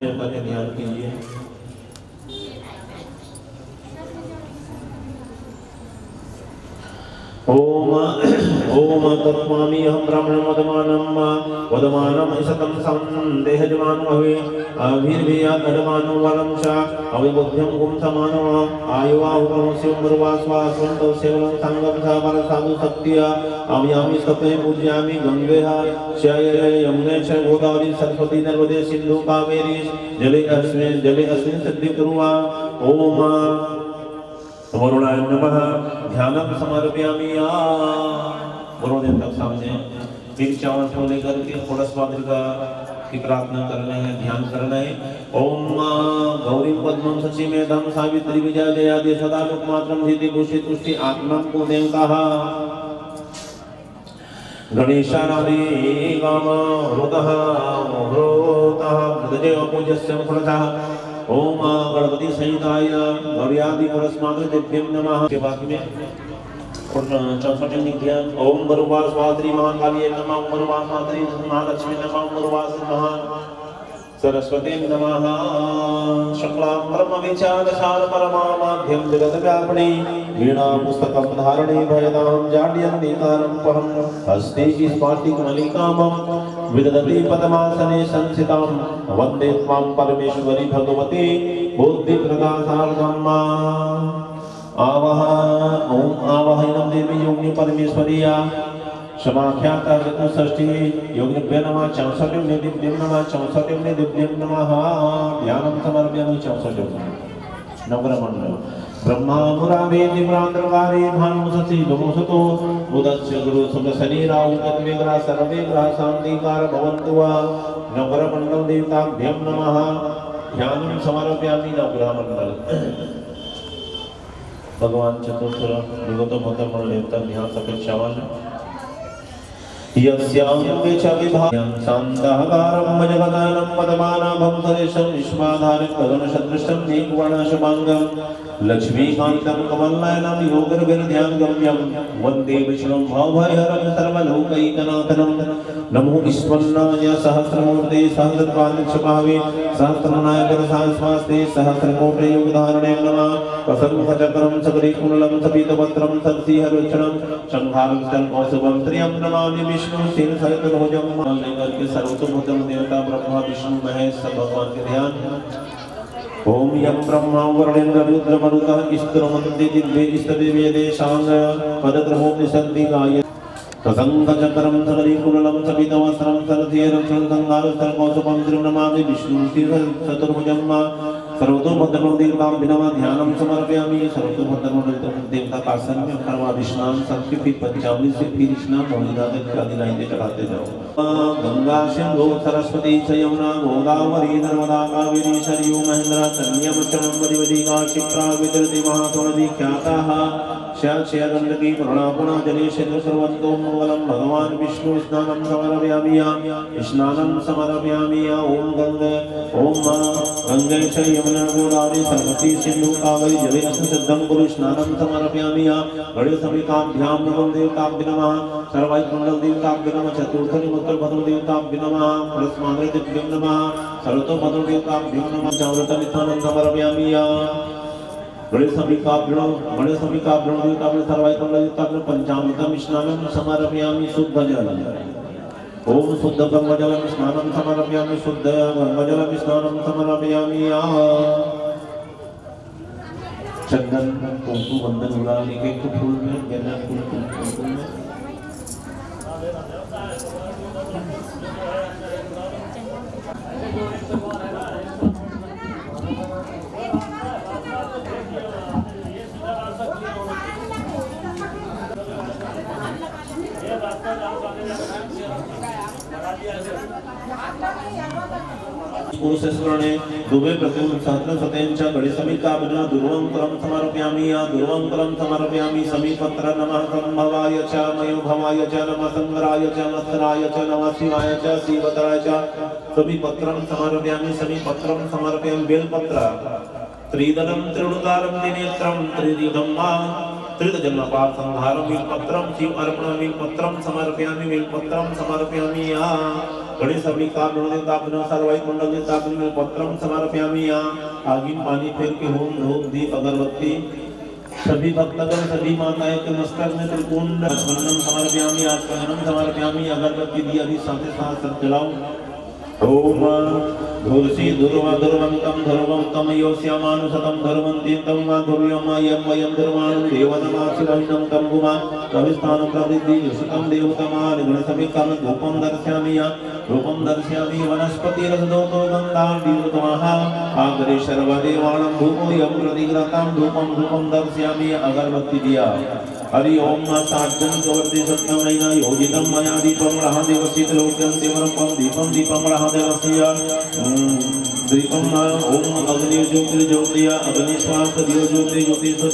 ध्यान कीजिए। ओम ओम तत्वामि अहं ब्राह्मणं वदमानं इसतं संदेहजमानो भवे अभिर्भियात् अडमानो वरं च अविबुद्ध्यं गुं समानो आयुवाहुकमस्य मरुवास्वास्वन्तो सेवनं संगं स परसाधु शक्तिया अवयामि सत्वे पूजयामि गंगेः शयरे यमुने च गोदावरी सरस्वती नर्मदे सिन्धु कावेरी जले अस्मिन् सद्विकुर्वा ओम वरुणाय नमः। ध्यानं समर्पयामि। गुरुदेव तक सामने तीन चावल को लेकर के थोड़ा स्वादिका की प्रार्थना करना है, ध्यान करना है। ओम गौरी पद्मं सचिमेधं सावित्री विजय जयादि सदा लोकमात्रं धीति भूषि तुष्टि आत्मं को देवता गणेशानादि गाम हृदः मृदजय पूज्यस्य मुखरतः ओम गणपति सहिताय गौर्यादि परस्मात्र दिव्यं नमः। के बाद में और 64 ध्यान ओम गुरुवार स्वात्री महाकाली नमः, ओम गुरुवार स्वात्री महालक्ष्मी नमः, ओम गुरुवार महा सरस्वती नमः। शुक्लां ब्रह्म विचारसार परमामाध्यं जगद्व्यापिनी वीणा पुस्तकं धारणे भयदां जाड्यन्निकारं परं हस्ते स्फाटिकमलिकामं विदधति पद्मासने संस्थितां वन्दे त्वां परमेश्वरी भगवती बुद्धिप्रदासार्धम्। आवाहनं देवी योगिनी परमेश्वरिया समाख्याता चतुष्षष्टि योगिभ्य नमः। 64 दिव्यं नमः, 64 दिव्यं नमः। ध्यानं समर्पयामि। 64 नवग्रहमण्डल ब्रह्मा मुरावेदि प्रांतरकारे भानुसति गमोसतो उदस्य गुरु सुख शरीराउ तद्विग्रह सर्वे ग्रह शांतिकार भवन्तु वा। नवग्रहमण्डल देवताभ्यं नमः। ध्यानं समर्पयामि। नवग्रहमण्डल भगवान चतुर्थुर विगत भद्रमण देवता ध्यान सपेक्षावान यस्यांगे च विभायं शान्तहकारं जगदानं पदमानाभं सरेशं विश्वाधारं गगनसदृशं दीपवर्णशुभांगं लक्ष्मीकान्तं कमलनयनं योगिर्विद्याङ्गम्यं वन्दे विष्णुं भवभयहरं सर्वलोकैकनाथनं। नमो ईश्वराय सहस्रमूर्ते सहस्रपादशभावे सहस्रनाय परसास्वास्ते सहस्रकोटि युगधारणे नमः। कसमुखचक्रं सकरीकुण्डलं सपीतवस्त्रं सत्सिंहरुक्षणं शंखारं स्तनकौस्तुभं श्रियं नमामि विष्णु शीलसहितभुजं। लेकर के सर्वतोमुखम देवता ब्रह्मा विष्णु महेश सब भगवान के ध्यान। ओम यं ब्रह्मा वरुणेन्द्र रुद्र मरुतः ईश्वरमन्ति दिव्ये ईश्वरवेदेशांग पदद्रमो निसन्ति गाय कसङ्गचक्रं सकरीकुण्डलं सपीतवस्त्रं सत्सिंहरुक्षणं शंखारं स्तनकौस्तुभं श्रियं नमामि विष्णु शीलसहितभुजं। सर्वतोमुखम देवताभ्यो नमः। ध्यानं समर्पयामि। सर्वतोमुखम देवता का आसन में करवा विष्णाम संस्कृति 55 से फिर स्नान भोजनादि इत्यादि लाइनें चढ़ाते जाओ। गंगा सिंधु सरस्वती च यमुना गोदावरी नर्मदा कावेरी सरयू महेंद्रा कन्या चरमवती क्षिप्रा वितरति महासुनदी ख्याताः शयगंडकी पूर्णापुणा जलेशेन्द्र सर्वतो मंगलम। भगवान विष्णु स्नानं समर्पयामि। स्नानं समर्पयामि। ओम गंगे ओम गंगे च यमुना गोदावरी सरस्वती सिंधु कावेरी जले अस्मिन् सिद्धं कुरु स्नानं समर्पयामि। गणेश समिताभ्यां नमो देवताभ्यो नमः। सर्वैकुण्डल देवताभ्यो नमः। चतुर्थनिमुत्तर भद्र देवताभ्यो नमः। परस्माद्रि दिव्यं नमः। सर्वतो भद्र देवताभ्यो नमः। चावृतमिथानं समर्पयामि। गणेश समिताभ्यो देवताभ्यो सर्वैकुण्डल देवताभ्यो पंचामृतं स्नानं समर्पयामि। शुद्ध जल ओम शुद्ध गंगाजलं स्नानं समर्पयामि। शुद्ध गंगाजलं स्नानं समर्पयामि। चंदन कुमकुम वंदन गुलाल एक फूल में गेंदा फूल में पुरुषस्मरणे दुवे प्रथम सहस्रशतेन च गणेशमिकाभ्यां दुर्वंकरं समर्पयामि। दुर्वंकरं समर्पयामि। समीपत्र नमः संभवाय च मयोभवाय च नमः संगराय च मत्सराय च नमः शिवाय च शिवतराय च समीपत्रं समर्पयामि। समीपत्रं समर्पयामि। बेलपत्र त्रिदलं त्रिणुकारं त्रिनेत्रं त्रिदीघं मा त्रिदजन्मपाल संहारं वीलपत्रं शिव अर्पणं वीलपत्रं समर्पयामि वीलपत्रं समर्पयामि या गणेश अभिका देवता सर्वाइक मंडल देवता वीलपत्रं समर्पयामि या आगिन पानी फेर के होम धूप दीप अगरबत्ती सभी भक्तगण सभी माताएं के मस्तक में त्रिकुंड स्मरणं समर्पयामि आचमनं समर्पयामि अगरबत्ती दिया भी साथ सब जलाओ ओम धूर्षि धुर्वा धुर्वंतम धुर्वंतम योस्यामानुसतम धर्मन्ति तम मा धुर्यमयं वयं धर्माणं देवनमासिवहिनं तम गुमा कविस्थानं प्रवृद्धि युषितं देवतमान गणसभिकं धूपं दर्शयामि या रूपं दर्शयामि वनस्पतिरसदोतो गन्धाद्युतमः आगरे सर्वदेवानां धूपो यं प्रतिग्रहं धूपं धूपं दर्शयामि अगरबत्ती दिया हरि ओम साज्जन कवर्ति सत्यमेन योजितं मया दीपं महादेवस्य लोक्यं देवरं दीपं दीपं महादेवस्य दीपं ओम अग्नि ज्योतिर्ज्योतिया अग्निश्वास दियो ज्योति ज्योतिषो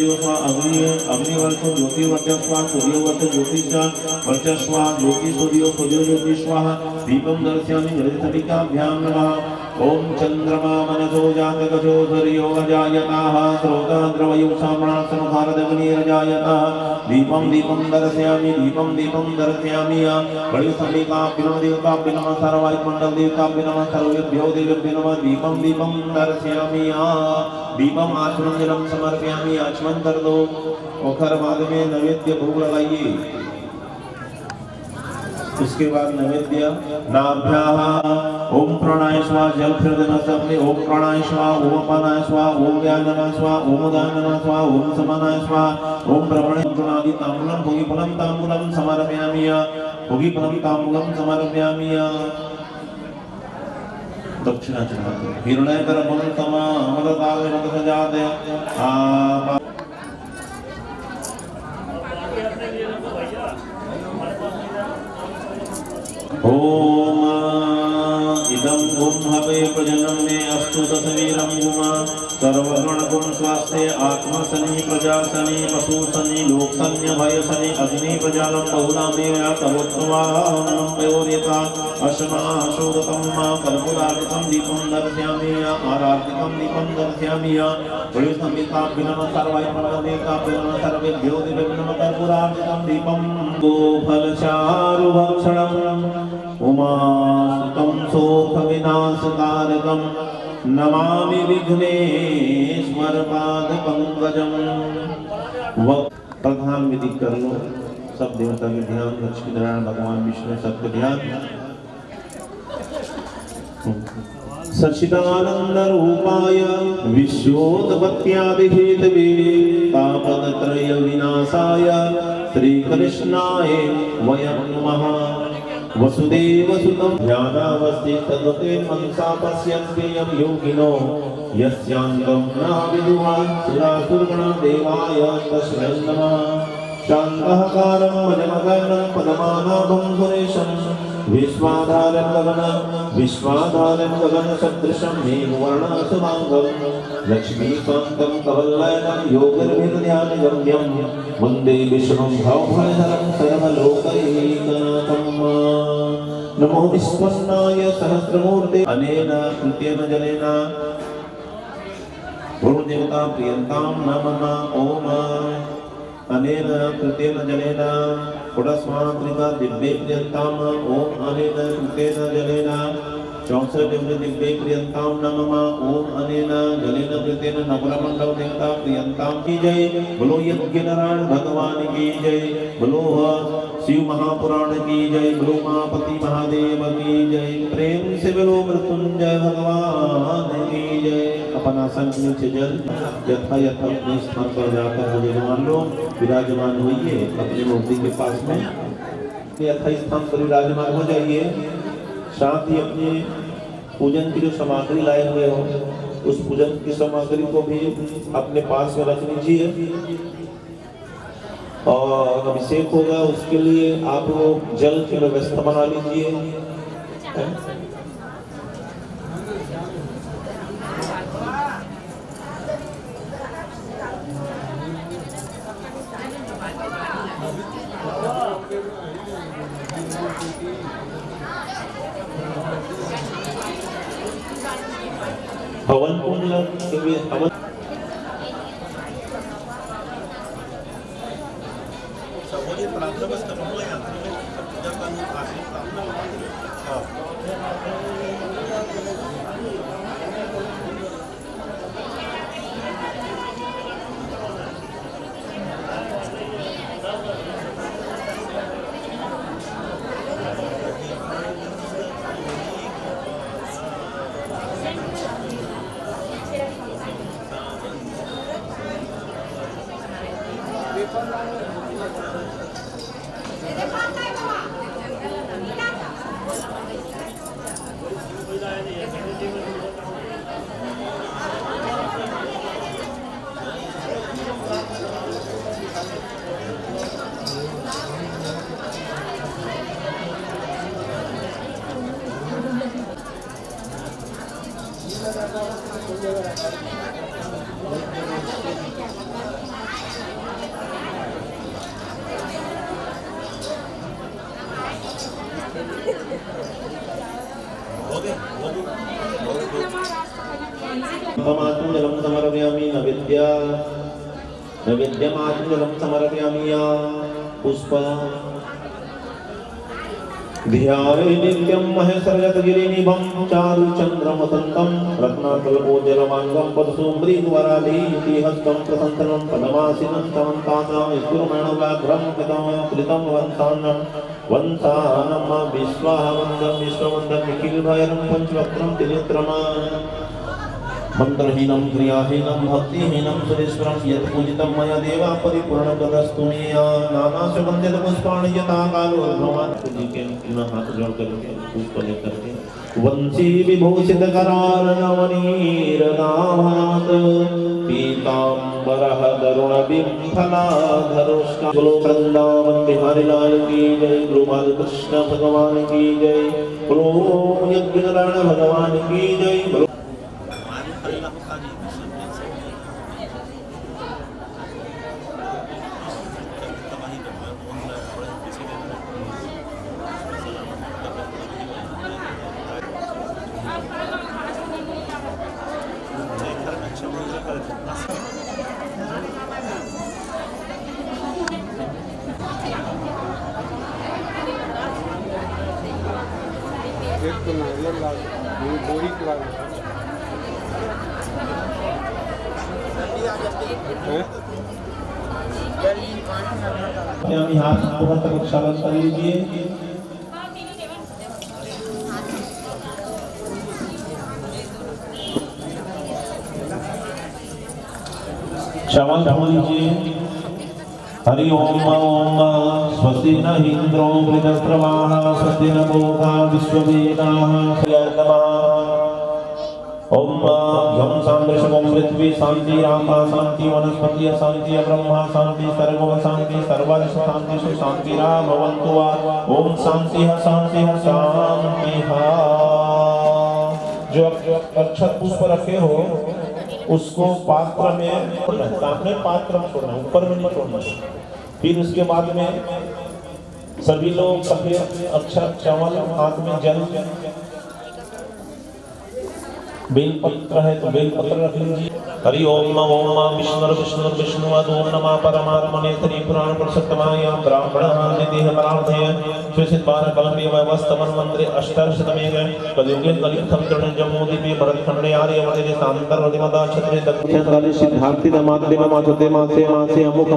अग्निवर्षो ज्योतिर्वर्चस्वा सूर्यवर्च ज्योतिषवर्चस्वा ज्योतिषो ज्योतिष्वाहा दीपं दर्शयामि गणेशपिकाभ्यां नमः ओम चंद्रमा मनसो जातकशो सूर्यो अजायताः स्रोता द्रवयो साम्रासमहारदग्निरजायताः दीपं दीपं दर्शयामि दीपं दीपं दर्शयामि गणेशपिकाभ्यो देवताभ्यो नमः सर्वाइक मंडल देवताभ्यो नमः सर्वेभ्यो देवेभ्यो नमः दीपं दीपं दर्शयामि दीपम आचमन जलम समर्पयामि आचमन कर दो और बाद में नैवेद्य भोग लगाइए उसके बाद नैवेद्य नाभ्याः ओम प्राणाय स्वाहा जल फिर देना सबने ओम प्राणाय स्वाहा ओम अपानाय स्वाहा ओम व्याननाय स्वाहा ओम उदाननाय स्वाहा ओम समानाय स्वाहा ओम ब्रह्मणे गुणादि ताम्बूलं भोगिफलं ताम्बूलं समर्पयामि भोगिफलं ताम्बूलं समर्पयामि दक्षिणा चढ़ाते हिरण्यकर मनोतमा अमृताय मत सजाते ओम इदं गुम हवे प्रजनम में अस्तु तस्वीरं गुमा सर्वगण गुण स्वास्थ्य आत्मा सनि प्रजा सनि पशु सनि लोक सन्य भय सनि अग्नि प्रजालम बहुना देवया तवोत्सवानं पयोरेता अशना शोदकं मा कर्पूरार्पितं दीपं दर्शयामि आरार्पितं दीपं दर्शयामि पुरुषमिका बिनम सर्वाय मनदेता बिनम सर्वेभ्यो दिव्यं कर्पूरार्पितं दीपं गोफलचारु भक्षणं उमासुतं शोक विनाशकारकं नमामि विघ्नेश्वर पाद पंकजम प्रधान विधि कर लो सब देवता के ध्यान लक्ष्मी नारायण भगवान विष्णु सबके ध्यान सच्चिदानंद रूपाय विश्वोत्पत्त्यादिहेतवे तापत्रय विनाशाय श्री कृष्णाय वयं नमः वसुदेव सुतं ध्यानावस्थितगते मनसा पश्यन्ति यं योगिनो यस्यान्तं न विदुः सुरासुरगणा देवाय तस्मै नमः शान्तःकारं भजमगनं पदमानाभं सुरेशं विश्वाधारं गगन सदृशं मेघवर्णशुभाङ्गं लक्ष्मीकान्तं कवलयनं योगिर्भिर्ध्यानगम्यं वन्दे विष्णुं भवभयहरं सर्वलोकैकनाथं नमो विष्णुनाय सहस्रमूर्ते अनेन कृतेन जनेन गुरुदेवता प्रियन्तां नमः ओम अनेन कृतेन जनेन पुरस्मात्रिका दिव्ये प्रियन्ताम् ओम अनेन कृतेन जनेन 64 दिव्ये प्रियन्तां नमः ओम अनेन जलेन कृतेन नवरमंडल देवता प्रियन्तां की जय बोलो यज्ञ नारायण भगवान की जय बोलो शिव महापुराण की जय बोलो महापति महादेव की जय प्रेम से बोलो मृत्युंजय भगवान की जय अपन आसन के नीचे जल यथा यथा अपने स्थान पर जाकर विराजमान लो विराजमान होइए अपनी मूर्ति के पास में यथा स्थान पर विराजमान हो जाइए साथ ही अपने पूजन की जो सामग्री लाए हुए हो उस पूजन की सामग्री को भी अपने पास में रख लीजिए और अभिषेक होगा उसके लिए आप लोग जल की व्यवस्था बना लीजिए हवन कुंड हवन जलम समर्पयामि नैवेद्यमात्रं जलम समर्पयामि पुष्प ध्याये नित्यं महेशरजतगिरिनिभं चारुचन्द्रमतन्तं रत्नाकल्पोज्जलमाङ्गं पदसूम्रीद्वरालीति हस्तं प्रसन्तनं पदमासिनं समन्तानां स्फुरमणव्याघ्रं कृतं वंसानं विश्वावन्दं विश्ववन्दं निखिलभैरं पञ्चवक्त्रं त्रिनेत्रम् मंत्रहीनं क्रियाहीनं भक्तिहीनं सुरेश्वरं यत् पूजितं मया देवा परिपूर्णतस्तु मे नानास्य वन्दित पुष्पाणि यथा कालो भगवान जी के हाथ जोड़ करके पुष्प लेकर के वंशी विभूषित कराल नवनीरदाभात पीताम्बरः तरुण बिम्फलाधरुष्का बोलो वृंदावन बिहारी लाल की जय, बोलो बाल कृष्ण भगवान की जय, बोलो यज्ञनारायण भगवान की जय, बोलो हाथ पूरा तक प्रक्षालन कर लीजिए। श्रवण कर लीजिए। हरि ओम ओम स्वस्ति न इंद्रो वृद्धस्रवाः स्वस्ति न पूषा विश्ववेदाः नमः। ओम यम सांद्रशमो पृथ्वी शांति रामा शांति वनस्पति शांति ब्रह्मा शांति सर्वम शांति सर्वार्थ शांति सु शांति राम भवन्तु वा। ओम शांति शांति शांति। जो अक्षत पुष्प रखे हो उसको पात्र में सामने पात्र में छोड़ना, ऊपर में नहीं छोड़ना। फिर उसके बाद में सभी लोग सफेद अक्षत चावल हाथ में जल बेलपत्र है तो बेलपत्र रख लीजिए। हरि ओम ओम विष्णु विष्णुवदो नमः परमात्मने श्री पुराण पुरुषोत्तमाय ब्राह्मणः निधिः परार्धय सुसिद्धार कलमे वस्तमन मंत्रे अष्टादशतमे कलियुगे कलियुगं तृण जम्मूदीपे भरतखंडे आर्यवर्ते शांतर्वति मदा क्षत्रे दक्षिण काले सिद्धार्ति नमाद्रि नमाचते मासे मासे अमुक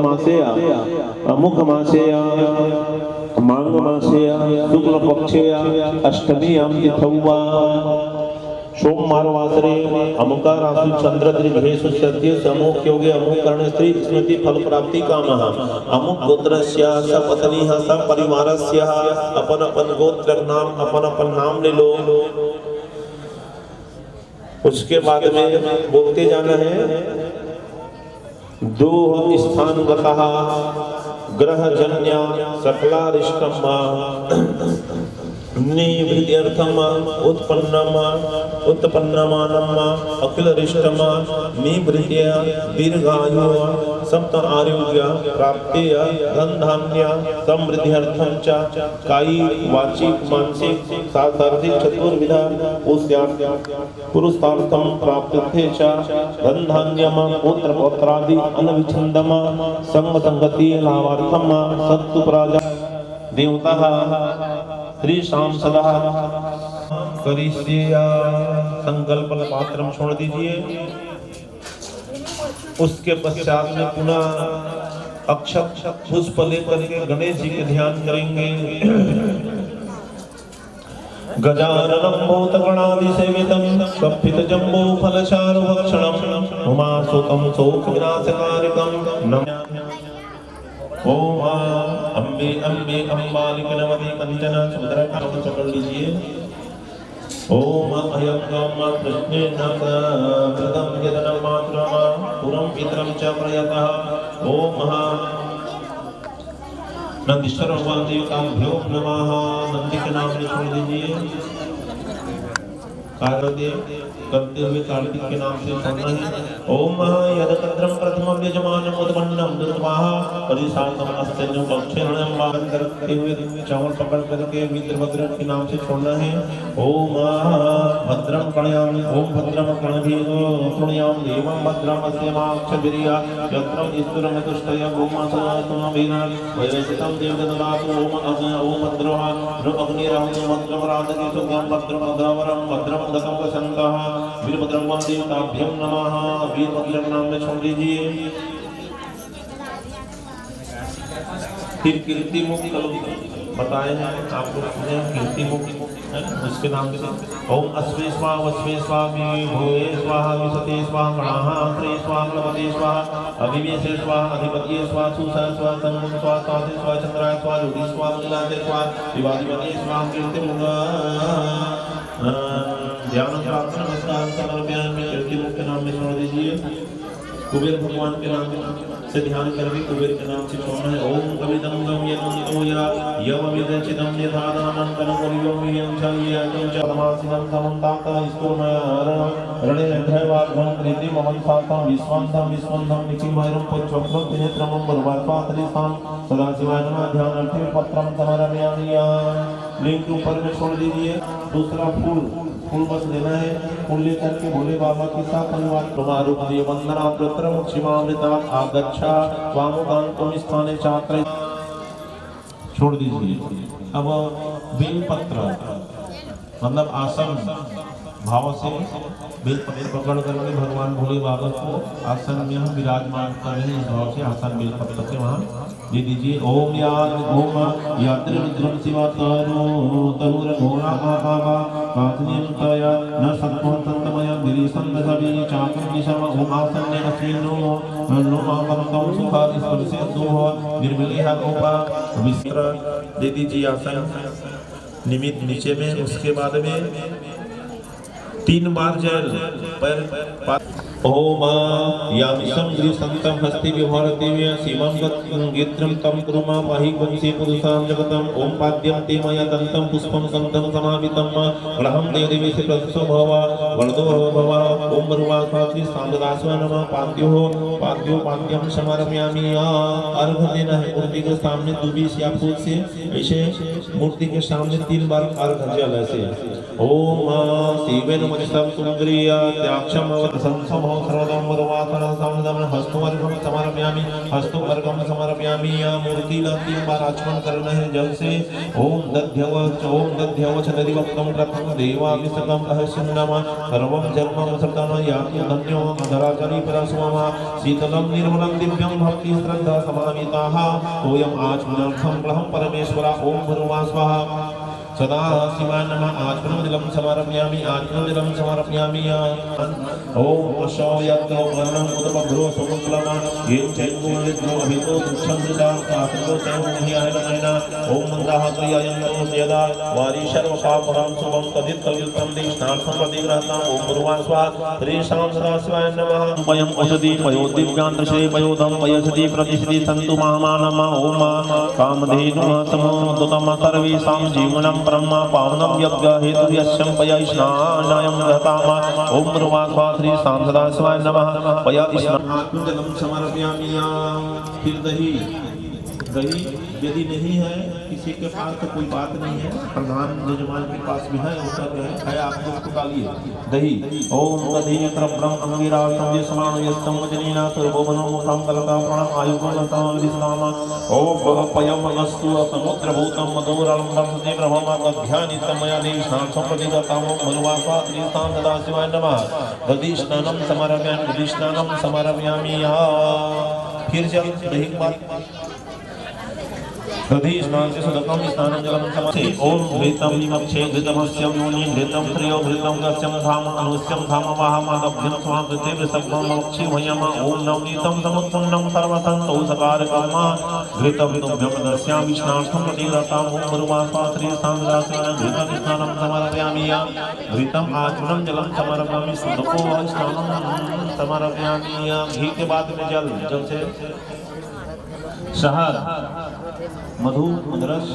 मासे मांग मासे शुक्ल पक्षे अष्टमी याम तिथौवा सोमवार वासरे अमुका राशि चंद्र दीर्घेषु सत्य समूह योगे अमुक कर्ण स्त्री स्मृति फल प्राप्ति कामः अमुक गोत्रस्य सपत्नीः सपरिवारस्य अपन अपन गोत्र नाम अपन अपन नाम ले लो। उसके बाद में बोलते जाना है। दो स्थान गतः ग्रह जन्य सकलारिष्टम निवृत्त्यर्थम उत्पन्नमानम अखिलरिष्टम निवृत्त्य दीर्घायु सप्त आरोग्य प्राप्तेय धन धान्य समृद्ध्यर्थम च कायिक वाचिक मानसिक सार्थार्थिक चतुर्विधा पुरुषार्थम प्राप्ते च धन धान्यम पुत्र पौत्रादि अनविच्छिन्नम संग संगति लाभार्थम सत्तु प्राजा देवता श्री शाम सदा करिष्ये। संकल्प पात्रम छोड़ दीजिए। उसके पश्चात में पुनः अक्षत पुष्प लेकर के गणेश जी के ध्यान करेंगे। गजाननं भूतगणादिसेवितं कपितजम्बो फलचारुभक्षणं उमासुतं शोकविनाशकारिकं ओम अम्बे अम्बे अम्बालिकनवती कंचन सुंदरकाम पकड़ लीजिए। ओम अयं गम कृष्णेन कृतं यदनं मात्रम पुरं पितरं च प्रयतः। ओम नंदीश्वर भगवान देवताभ्यो नमः। नंदी के नाम से छोड़ दीजिए। कार्तिक करते हुए कार्तिक के नाम से छोड़ना है। ओम यदकद्रम प्रथमं यजमानं उद्मन्नं दुर्वाहा परिशांतम अस्तन्यं पक्षेणं वागन करते हुए चावल पकड़ करके वीरभद्र के नाम से छोड़ना है। ओम भद्रं प्रणयामि। ओम भद्रं प्रणयामि देवं भद्रं अस्यमाक्षभिर्या यत्रं ईश्वरं तुष्टय गोमासनासनाभिना वैरसितं देवदत्तात्। ओम भद्रः अग्निरहं भद्रं राजकेतुं भद्रं भद्रवरं भद्रं दत्तं प्रसन्नतः। वीरभद्रं देवताभ्यं नमः। वीरभद्र नाम में छोड़ दीजिए। फिर कीर्ति मुक्ति बताए हैं आपको, सुने कीर्ति मुक्ति उसके नाम से। ओम अस्वे स्वाहा वस्वे स्वाहा भूये स्वाहा विसते स्वाहा गणाहा अंतरे स्वाहा लवते स्वाहा अभिवेशे स्वाहा अधिपतिये स्वाहा सुसा स्वाहा संगम स्वाहा साधे स्वाहा चंद्राय स्वाहा योगी स्वाहा मंगलाते स्वाहा विवादिपतिये स्वाहा कीर्ति मुक्ति ध्यान प्रार्थना नमस्कार समर्पयामि। कीर्ति मुक्ति नाम में छोड़ दीजिए। कुबेर भगवान के नाम से ध्यान करके कुबेर के नाम से छोड़ना है। ओम कविदं गम यनंतो या यम विदचिदं यथादानं कनकलियं यं चयं च परमासिनं समन्ताका ईश्वरमय रणे भयवाद्भं कृति ममन्ताकं विश्वान्तं विश्वन्तं निचिमयरं पुच्छक्रं त्रिनेत्रं बर्वात्पातलिसां सदाशिवाय नमः। ध्यानार्थे पत्रं समर्पयामि। लिंक ऊपर में छोड़ दीजिए। दूसरा फूल बस लेना है। फूल लेकर के भोले बाबा के साथ अनुवाद कुमारूप दिए वंदना पुत्रम क्षिमामृता आगच्छा स्वामुकांतम स्थाने छात्र छोड़ दीजिए। अब बेलपत्र मतलब आसन भाव से बेलपत्र पकड़ करके भगवान भोले बाबा को आसन में हम विराजमान कर रहे हैं। इस भाव से आसन बेलपत्र से वहाँ दे दीजिए। ओम याद ओम यात्र विद्रम शिवा तरुर घोड़ा आहा कातनियंतया न सत्वं तंतमय गिरीशं दशवी चाकं दिशम ओम आसन्ने अस्मिन्नो नो आमरतं सुखादि स्पर्शे दोह निर्मलिह गोपा विस्त्र दे दीजिए। आसन निमित्त नीचे में। उसके बाद में 3 बार जल पैर ओम यामिशं गृहसंतं हस्ति विभरति शिवं गीत्रं तं कुरुमा पाहि वंशी पुरुषां जगतम्। ओम पाद्यं ते मया दन्तं पुष्पं गन्धं समावितं ग्रहं ते देवेशे प्रसो भव वरदो भव। ओम बरुवासात्रि सामदास्वा नमः। पाद्यो समर्पयामि। अर्घ देना है मूर्ति के सामने दुबीस या फूल से ऐसे मूर्ति के सामने 3 बार अर्घ जल ऐसे। ओम शिवेन मनिषं सुंदरिया त्याक्षम संसम सर्वदम मरुवासनं समदम हस्तवर्गम समर्पयामि। हस्तवर्गम समर्पयामि। मूर्ति का 3 बार आचमन करना है जल से। ओम दध्यवच नदिवक्तं प्रथम देवाभिषेकं अहस्यन्नम सर्वं जन्मं सर्वं याति धन्यो धराचरी परस्वम शीतलं निर्मलं दिव्यं भक्ति श्रद्धा समाहिताः तोयम् आचमनार्थं ग्रहं परमेश्वर। ओम भुर्वा स्वाहा सदा शिवाय नमः। आत्मनिलम समर्पयामि। आत्मनिलम समर्पयामि। ओम शौयत्नो वर्णं उदपभ्रो समुद्रमा येन चैतन्यो अभितो दुक्षं दृता आत्मो चैतन्याय नमः। ओम मंदाः क्रियायन्तो यदा वारी सर्व पापहं शुभं तदित् कलियुक्तं देशनार्थं प्रतिग्रहताम्। ओम भुर्वा स्वाहा त्रिशां सदा शिवाय नमः। वयं औषधि पयो दिव्यान्तशे पयोधं पयसति प्रतिष्ठि सन्तु महामानम। ओम कामधेनुः समोदतम सर्वेषां जीवनं ब्रह्मा पावनं यज्ञ हेतु यस्यं पया स्नानायं गताम। ओम भुर्वा स्वाहा श्री सांसदा शिवाय नमः। पया स्नान आत्मजलम समर्पयामि। फिर दही यदि नहीं है किसी के पास तो कोई बात नहीं है। प्रधान यजमान के पास भी है है आप लोग तो डालिए दही। ओम दधि ब्रह्म अंगिराशं यस्मान् यस्तं वजनीना सर्वोमनो मुखं कलता प्राणं आयुर्गतं विदिष्णाम। ओम पयं अस्तु समुद्रभूतं मधुरं वर्षते ब्रह्मा तद्ध्यानितं मया देशनां सम्प्रतिगतां। भुर्वा स्वाहा त्रिस्तां सदा शिवाय नमः। दधि स्नानं समर्पयामि। फिर जब दही दधि स्नान से सुदकम स्नानं जलं समसे ओम घृतं विमक्षे घृतमस्यं योनिं घृतं त्रयो घृतं गस्यं धाम अनुस्यं धाम वाहमादभ्यं स्वाकृते वृषभं मक्षि वयम ओम नवनीतं समुत्पन्नं सर्वसन्तो सकारकर्म घृतं तुभ्यं दस्यामि स्नार्थं प्रतिव्रतां ओम गुरुवास्वात्रि सांग्रासेन घृतं स्नानं समर्पयामि घृतं आचमनं जलं समर्पयामि सुदको स्नानं समर्पयामि घी के बाद में जल से शहद मधु मधुरस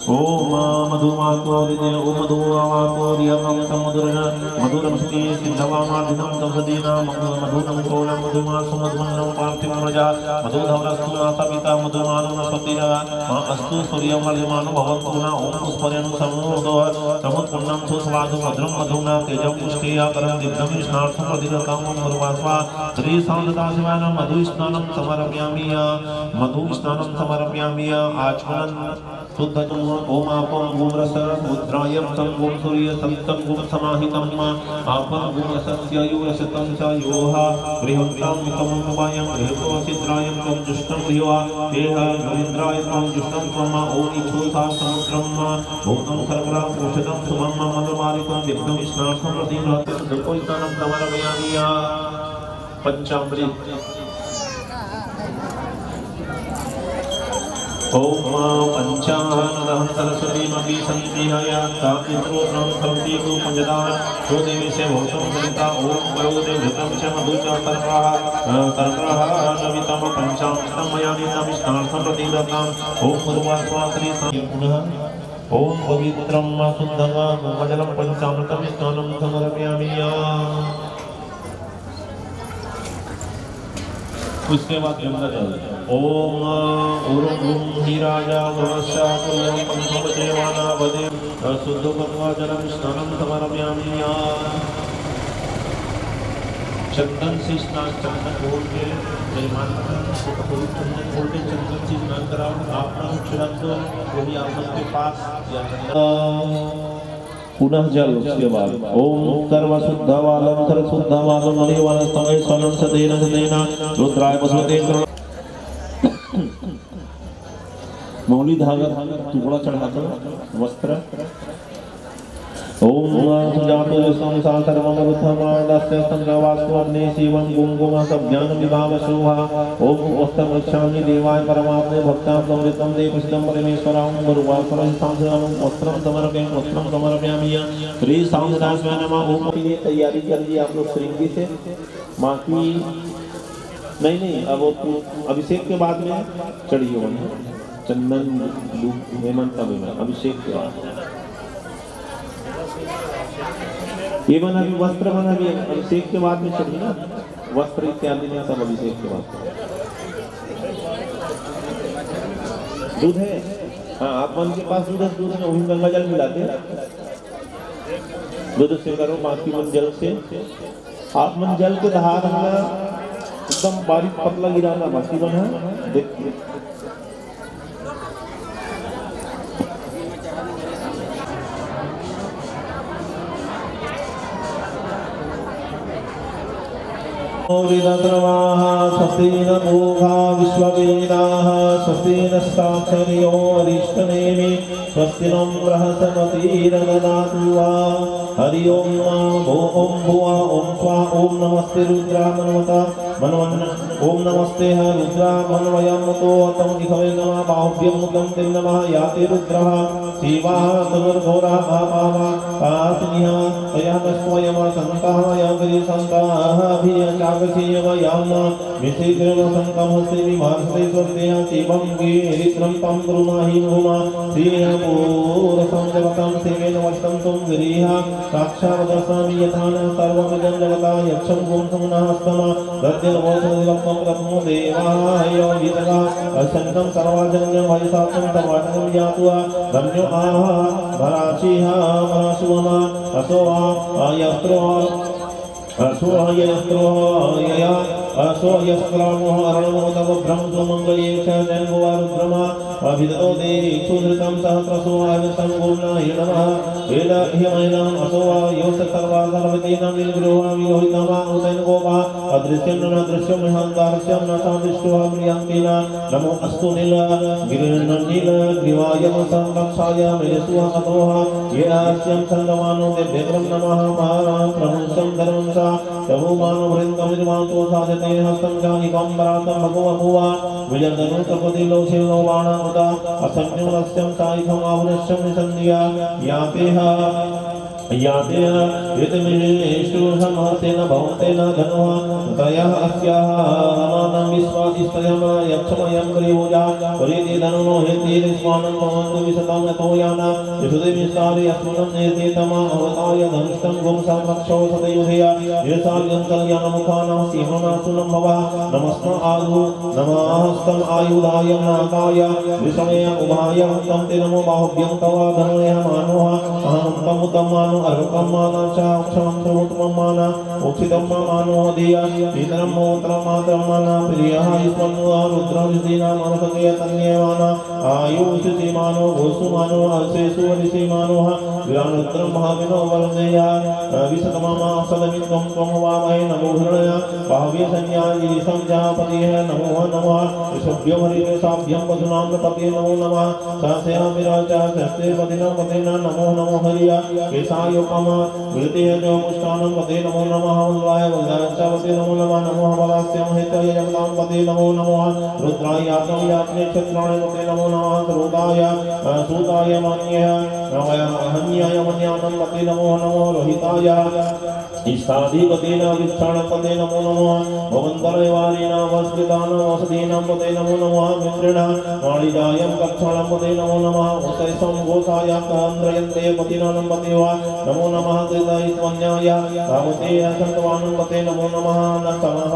ओम मधुमाकोरिते ओम मधुमाकोरियं समुद्रन मधुरमस्ति सिद्धवामादिनं तमसदीना मधुनं कोलं मधुमासु मधुमन्नं पार्थिवं प्रजा मधुधवरस्तु नासपिता मधुमानुनस्पतिरा अस्तु सूर्यमर्यमानो भवन्तु न ओम पुष्परेणु समोदो समुत्पन्नं सुस्वादु मधुरं मधुना तेजं पुष्टिया परं दिव्यं स्नार्थं प्रतिरतं मधुवास्वा श्री सान्दाशिवाय मधुस्नानं समर्पयामि मधुस्नानं समर्पयामि आचमनं शुद्धं ओम आपं गुमरसं मुद्रायं तं गुम सूर्य सवितं गुम समाहितं आपं गुमरसस्य युवसतं च योहा बृहन्तां मितमुपायं बृहतो छिद्रायं तं जुष्टं ह्योहा तेह रवीन्द्राय तं जुष्टं त्वम् ओम इच्छोसा समुद्रं भूतं सर्वरां औषधं सुमं मधुमारितं दिव्यं स्नार्थं प्रतिगृह्य दुर्गोस्नानं समर्पयामि पंचामृत ओम पंचाहन सरस्वतीमपि संतिहया तापित्रोत्रं सर्वती को पंचदान जो देवी से भौतम सरिता ओम वयोदे घृतं च मधु च सर्वः नवितम पंचामृतं मया नीतं स्नार्थं प्रतिव्रतां ओम गुरुवास्वात्रि पुनः ओम पवित्रं शुद्धं मङ्गलं पंचामृतं स्नानं समर्पयामि उसके बाद गंगा जल ओम उरुम हीराजा वरस्या कुल्यं पंचम देवाना वदे शुद्ध गंगा जलम स्नानं समर्पयामि चंदन से स्नान चंदन घोल के जयमान चंदन घोल के चंदन से स्नान कराओ आपका छिड़क दो वही आप के पास या पुनः जल उसके बाद ओम सर्वशुद्धवालं सर्वशुद्धवालं मणिवनस्तमय स्वनं सदेन सदेना रुद्राय वसुते मौली धागा टुकड़ा चढ़ा दो वस्त्र ओम सुजातो संसार सर्वं बुद्धमानस्य संगवास्वग्ने शिवं गुंगुम सज्ञान विभाव शोभा ओम वस्त्रं रक्षामि देवाय परमात्मने भक्तां समृतं देवसिदं परमेश्वरां गुरुवासरं सांसनं वस्त्रं समर्पयामि श्री सांसदास्वाय नमः ओम के लिए तैयारी कर ली आप लोग श्रृंगी से माँ की नहीं अब अभिषेक के बाद में चढ़ी हो चंदन हेमंत अभिषेक के बाद ये बना भी वस्त्र बना भी अभिषेक के बाद में चढ़ी ना वस्त्र इत्यादि ने सब अभिषेक के बाद दूध है हाँ आप मन के पास दूध में वही गंगा जल मिलाते दूध से करो बाकी मन जल से आप मन जल के धार एकदम बारीक पतला गिराना बाकी बना देखिए विदत्रवाः स्वस्तेन मोघा विश्ववेदाः स्वस्तेन साक्षर्यो अरिष्टनेमि स्वस्ति नो बृहस्पतिर्दधातु वा हरि ओम ओम भुवा ओम स्वा ओम नमस्ते रुद्रा मनवता मनवन् ओम नमस्ते रुद्रा मनवयमतो तम दिखवे नमः बाहुभ्यं मुदं ते नमः याति रुद्रः शिवाः तनुर्घोराः आपावा आत्मिहा तया स्वयं संताः यागरि संताः अभियाचागसीयव याम विशीघ्रं संकमस्ते विभासते स्वस्तेः शिवं गिरित्रं तं गुरुमाहि भूमा श्रीपूर संजगतं सेवेन वष्टं तुं गिरिः साक्षादस्वामि यथा न सर्वमिदं जगता यक्षं गुंसमुनस्तम दद्यवोचनदिवक्तं प्रथमो देवाय विदगा असन्नं सर्वाजन्यं वयसातं तवाटनं यातुः धन्यो आह भराचिः भरासुवमा असो आयस्त्रो असोयस्त्रोयया असोयस्त्रामोह अरणोदव ब्रह्म मंगले च जन्मो रुद्रमा अभिदतो देवी सुधृतं सहस्रसो आयसंगुम्ना नमः वेद ह्यमैनं असो योस्त सर्वा सर्वतीनां निर्गृहा विलोहितमा उदैन गोपा अदृश्यं न दृश्यं निहंतारस्यं न सादृष्टो प्रियंकिन नमो अस्तु नील गिरिर्नील ग्रीवाय संरक्षाय मेषुः कतोः ये आस्यं संगमानो देव्यं नमः प्रभुंसं धर्मंसा प्रभुमानो वृन्दमिर्मातो साधते हस्तं जानिकं परातं भगवभुवा विजर्दनो तपतिलो शिलो बाणामुदा असंज्ञोरस्यं सायिकम् आवृश्यं निसन्धिया यातेह यतमेषु समहतेन भवतेन धनुः तयः अस्याः अमानं विश्वासिस्तयं यक्षमयं करियोजा परिति धनुनो हेति स्मानं भवन्तु विशतं यतो याना यशुदे विस्तारे अस्मनं नेति तमा अवताय धनुष्टं गुं संरक्षो सतयुधया यसाल्यं कल्याणमुखानां सिंहनासुनं भवः नमस्म आदु नमस्तं आयुधाय नाकाय विषमय उभाय तं ते नमो बाहुभ्यं तव धनोयः मानोः अहं तमुतमानो अर्कं माना च क्षमं सर्वोत्तमं माना उक्षितं मानो धिया इतरं मोत्रं मात्रं माना प्रियः स्मन्वा रुद्रं दीनां मनसंगे तन्यमाना आयुषि मानो गोसु मानो असेषु वरिषि मानोः विरानुद्रं महाविनो वरदेया विशतमामा सदमित्वं त्वं वामहे नमो हृदय भाव्य संज्ञायि संजापतिः नमो नमः ऋषभ्यो हरिवेशाभ्यं वसुनां पते नमो नमः सहस्या विराजा सहस्ते पतिनं पतेन नमो नमो हरिया केशायोपमा वृत्तिः जो मुष्टानं पते नमो नमः वल्लाय वल्लाय पते नमो नमः नमो बलास्यं हिताय जगदां पते नमो नमः रुद्राय याज्ञं याज्ञे क्षत्राय पते नमो नमः सुताय सूताय मान्यः हन्याय मन्यानं पते नमो नमः रोहिताय इष्टाधिपतेन विक्षाणपते नमो नमः भवन्तरवारेण वस्कृतान् वसतीनां पते नमो नमः मित्रेण वाणिजायं कक्षाणं पते नमो नमः उतैसं घोषाय कान्द्रयन्ते पतिनानं पते वा नमो नमः कृतैत्वन्याय रामते सन्तवानं पते नमो नमः नमः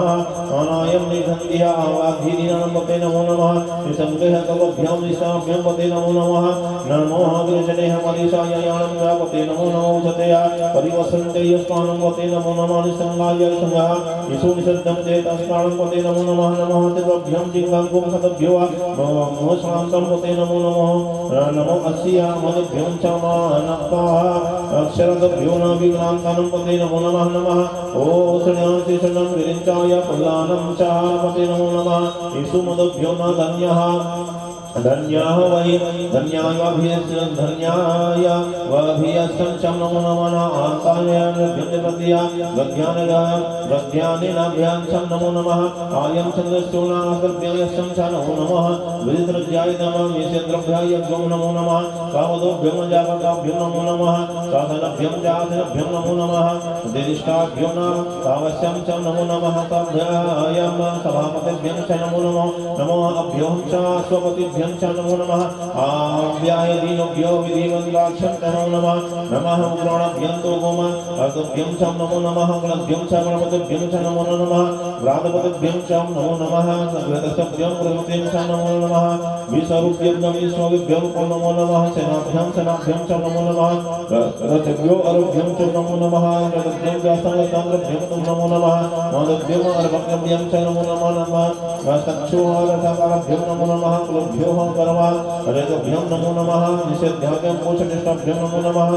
अनायं निधन्दिया आवाधीनानं पते नमो नमः निसंग्रह कवभ्यां निशाभ्यां पते नमो नमः नमो अग्रजनेह मरीषाय यानं पते नमो नमो उचतया परिवसन्ते यस्मानं पते नमो नमः निसंगाय संगः यशो निषद्धं चेतस्कालं पते नमो नमः नमः तिभ्यं जिह्वां कुंसतभ्यो नमो शान्तं पते नमो नमः नमो अस्या मदभ्यं च मानक्ताः अक्षरदभ्यो न विक्रान्तानं पते नमो नमः नमः ओ शरणांसि शरणं विरिञ्चाय कल्याणं च पते नमो नमः यशो मदभ्यो न धन्यः धन्याः वै धन्याय वाभियस्तं नमो नमः आसाय नृभ्यन्तिपतिया गद्यानिनाभ्यां चं नमो नमः आयं चन्द्रश्चूर्णासर्भ्यं च नमो नमः विदित्रज्याय नमः विषेन्द्रभ्याय नमो नमः कामदोभ्यं जागताभ्यं नमो नमः साधनभ्यं जाधनभ्यं नमो नमः दिदिष्टाभ्यो न तावस्यं च नमो नमः ताभ्यायं सभापतिभ्यं च नमो नमः नमो अभ्यों च स्वपतिभ्यं च नमो नमः आव्याय दीनभ्यो विधिवन्दाक्षं नमो नमः नमः उग्राणभ्यं तो गोम अर्धभ्यं च नमो नमः गणभ्यं च गणपतिभ्यं च नमो नमः व्रातपतिभ्यं च नमो नमः संघृतभ्यं प्रभृतिं च नमो नमः विश्वरूप्यं विश्वविभ्यं नमो नमः सेनाभ्यं सेनाभ्यं च नमो नमः रथभ्यो अरुभ्यं च नमो नमः रथभ्यं च संगतान्द्रभ्यं नमो नमः माधभ्यं अर्भक्यभ्यं च नमो नमः चक्षुरथकारभ्यं नमो नमः कुलभ्यो कर्मा रजभ्यं नमो नमः निषेध्याभ्यं पोषनिष्ठाभ्यं नमो नमः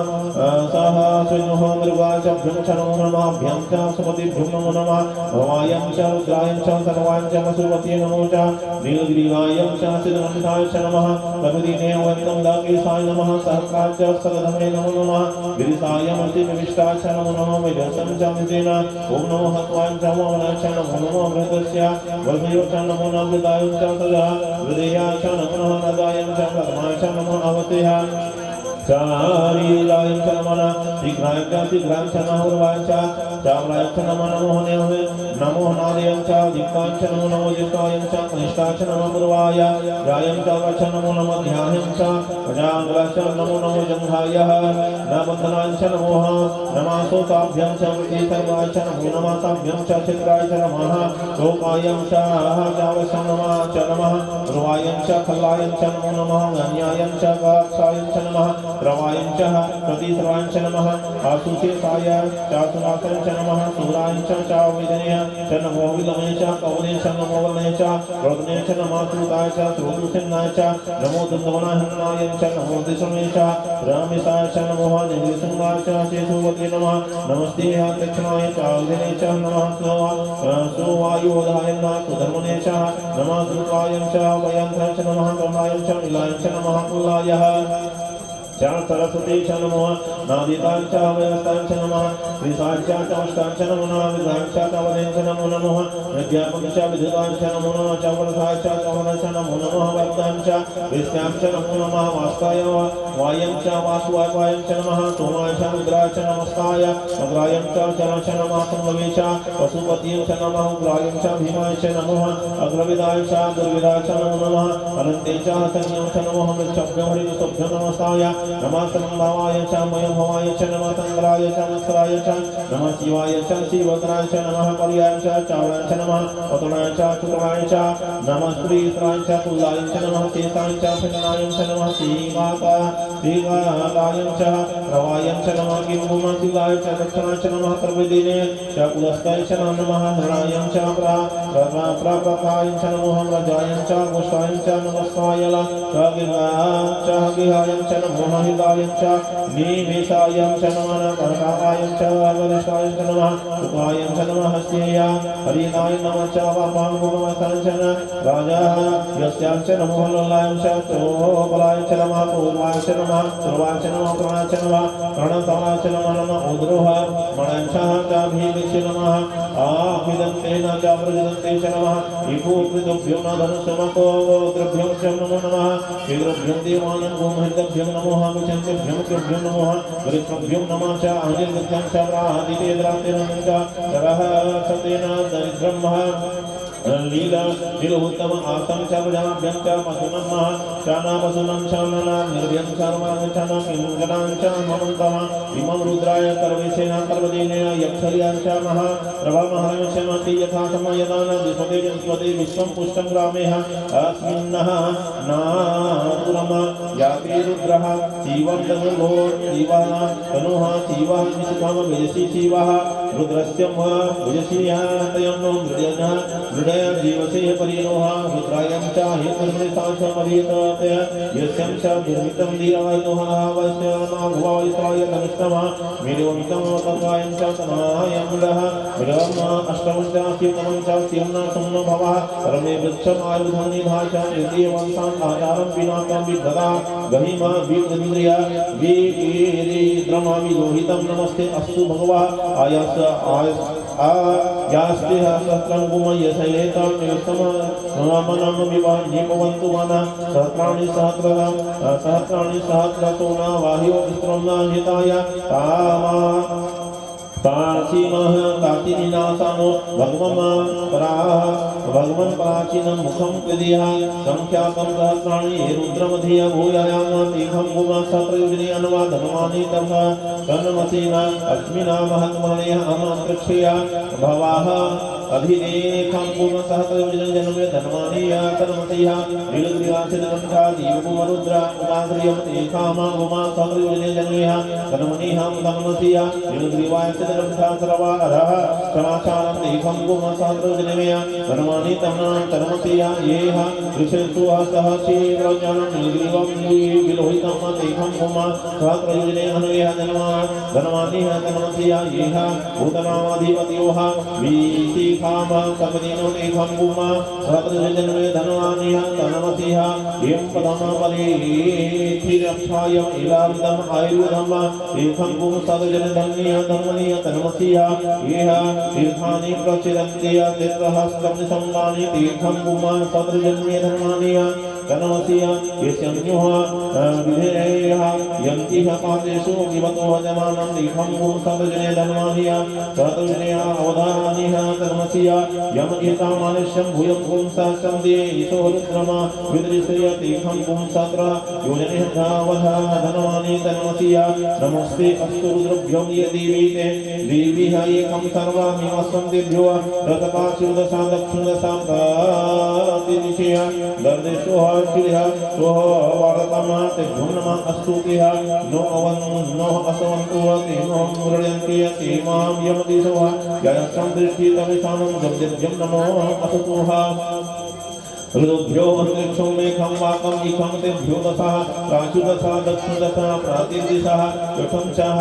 सह स्वयोः मृगाचभ्यं च नमो नमः भ्यं च सुमतिभ्यं नमो नमः भवायं च रुद्रायं च सर्वायं च वसुमते नमो च नीलगिरिवायं च सिद्धनाथाय च नमः प्रभुदीने वन्दं दाकेशाय नमः सहस्राय च सगधमे नमो नमः गिरिसाय मूर्तिनिविष्टाय च नमो नमः वैदर्शं च मितेन ॐ नमो हत्वाय च मोहनाय च नमो नमः मृतस्य वल्भयो च नमो नमः हृदाय च सदा हृदयाय च नमो नमः नदाय च कर्माय च नमो अवतेह चारीराय च नमः शीघ्राय च नमो उर्वाय च चामराय च नमो नमो नादयं च दिक्काय च नमो जिह्वाय च कनिष्ठाय च नमो उर्वाय रायं च नमो नमः ध्यानं च प्रजाङ्गलाय च नमो जङ्घाय नबन्धनाय च नमो नमः सोताभ्यं च सर्वाय च नमो नमः ताभ्यं च चित्राय च नमः शोकायं च जावस्य नमः च नमः उर्वायं च खल्लायं च नमो नमः गण्यायं च गाक्षायं च नमः रवायं च प्रतीसर्वां च नमः आसुशेषाय चासुनाथं च नमः सूराय च चाविदने च नमो विदमे च कवने च नमो वने च रोदने च नमः श्रुताय च श्रुतुसिन्नाय च नमो दुन्दवनाहनाय च नमो दिशमे च रामेशाय च नमो निवृत्संगाय च शेषुवते नमः नमस्ते दक्षिणाय च विदने च नमः सुवायुवधाय नमः सुधर्मने च नमः श्रुताय च वयंत्र च नमः कमलाय च नीलाय च नमः कुलायः सरस्वती च नमो नादितां च वयस्तां च नमः त्रिसां च चमष्टां च नमो नमः विद्वां च कवलें च नमो नमः विद्यापं च विद्युतां च नमो नमः चवरसाय च चवरं च नमो नमः वर्धां च विस्यां च नमो नमः वास्ताय वायं च वासुवाय च नमः सोमाय च रुद्राय च नमस्ताय मद्रायं च चरण च नमः संभवे च पशुपतिं च नमः उग्रायं च भीमाय च नमः अग्रविदाय च दुर्विदाय च नमो नमः अनन्ते च हतन्यं च नमः मृच्छभ्यं हरितुभ्यं नमस्ताय नमः संभवाय च मयभवाय च नमः तंद्राय च मत्सराय च नमः शिवाय च शिवतराय च नमः पर्याय च चावलाय च नमः पतनाय च चुराय च नमः श्रीतराय च कुलाय च नमः केताय च फिन्नाय च नमः श्रीगाताय च रवाय च नमः किंभुमा शिवाय च दक्षिणाय च नमः प्रविदिने च कुलस्ताय च नमः हृणाय च प्राप्राय च नमः रजाय च गोष्ठाय च नमस्ताय च गिहाय च नमः हिताय च निमेषाय च नमः कर्ताय च वरिष्ठाय च नमः सुखाय च नमः हस्तेय हरिताय नमः च वापांगुमताय च राजा यस्यां च नमो लोलाय च चोपलाय च नमः पूर्वाय च नमः सर्वाय च नमः प्राणाय च नमः प्राणताय च नमः उद्रोह मणं च भीमिष नमः आभिदन्ते न च प्रजदन्ते च नमः विभूकृतभ्यो न धनुषमको द्रभ्यो च नमो नमः शीघ्रभ्यो देवानं गोमहितभ्यो नमो विचन्द्रभ्यो कृभ्यो नमः वृक्षभ्यो नमः च आदिर्विद्यं च प्रादितेन्द्रातेन च तरः सतेन दरिद्रं लीला लीलोत्तम आसं च प्रजाभ्यं च पशुनमः चानापशुनं च नना निर्भयं सर्वां च न किङ्गणां च ममन्तम इमं रुद्राय सर्वेशेन सर्वदेनेन यक्षर्यां च महा प्रभामहरं च मति यथा समयदान दिशते जन्स्वते विश्वं पुष्टं ग्रामेह अस्मिन्नः नातुरम याति रुद्रः शिवं तनुर्भो शिवः तनुः शिवः विश्वं विजसि शिवः रुद्रस्य विजसीयः तयं नो मृडयनः जीवसे परिणोः रुद्रायं च हिमृतां च मरीतते यस्यं च दुर्मितं धीरायनोः वस्य नाभवायिताय धनुष्टमः मेरुमितं तत्वायं च तनायं लः मृगम् अष्टमं च शिवतमं च शिवं सुम्न भवः परमे वृक्षमायुधं निधाय च तृतीयवंशान् आचारं विनाकं विद्धता गहिमा विद्रिया वीरिद्रमामि लोहितं नमस्ते अस्तु भगवः यास्ते सहस्रं गुमयसयेतां निष्ठमनमनं विवाह्यमवन्तु मनः सहस्राणि सहस्रतो न वाह्यो विस्त्रं न हिताय तासीमः तातिनिनासानो भगवन् प्राचीनं मुखं कृधियः संख्यातं सहस्राणि हे रुद्रमधिय भूयायां तीर्थं गुमः सत्रयुजने अन्वा धनवानि तथा तन्मसीन अस्मिना महत्मनेः अमन्तरिक्षया भवाः अधिदेखं गुमः सहस्रयुजने जन्मे धनवानि तन्मसीः नीलग्रीवासिनकण्ठा दीवकुमरुद्र उमाग्रियं तेखामा गुमः सहस्रयुजने जन्मेः तन्मनिः तन्मसीः नीलग्रीवासिनकण्ठा सर्वारः समाचारं तेखं गुमः सहस्रयुजने धनवानि तन्मसीः येह ऋषेषु सह शीव्रजनं नीलग्रीवं विलोहितं तेखं गुमः सहस्रयुजने अन्वेह धनवानिः तन्मसीः येह भूतनामाधिपत्योः वीतिखाम कमदिनो तेखं गुमः सहस्रयुजने धनवानिः तन्मसीः यं पदमपलेथिरक्षायं इलाविदम् आयुर्वेदं तेखं गुमः सहस्रयुजने धन्यः धन्वनिः तन्मसीः येह तीर्थानि प्रचिरन्ति तीर्थहस्तं संगानि तीर्थं गुमः सहस्रयुजने धन्वानिः तन्मसीः यस्यन्योः विधेयः यन्तिः पादेषु विवतो भजमानं तीर्थं गुमः सहस्रयुजने धन्वानिः सहस्रयुजने अवधानिः तन्मसीः यम एतामानुष्यं भूयं गुं सहस्रं ईशो रुद्रमा विदृश्य तीर्थं गुं सहस्रयुजने धावधः धनवानि तन्मसीः नमस्ते अस्तु रुद्रभ्यो ये देवीते देवीः एकं सर्वमिमस्तं तेभ्यो रतपाशुदशा दक्षिणदशां प्रतिदिशेह दर्देशोः शिरः स्वः वारतमाते भुवनमा अस्तु तिहा नो अवन नो असवन्तु ते नो मुरयन्ति ते मां यमदिशोहा ययं दृष्टि तमिषानं जगद्यं नमो असतुहा ऋतुभ्यो अंतरिक्षो मेघं वाकं इखं तेभ्यो दशः प्राचुदशः दक्षिणदशः प्रातिर्दिशः चतुर्दशः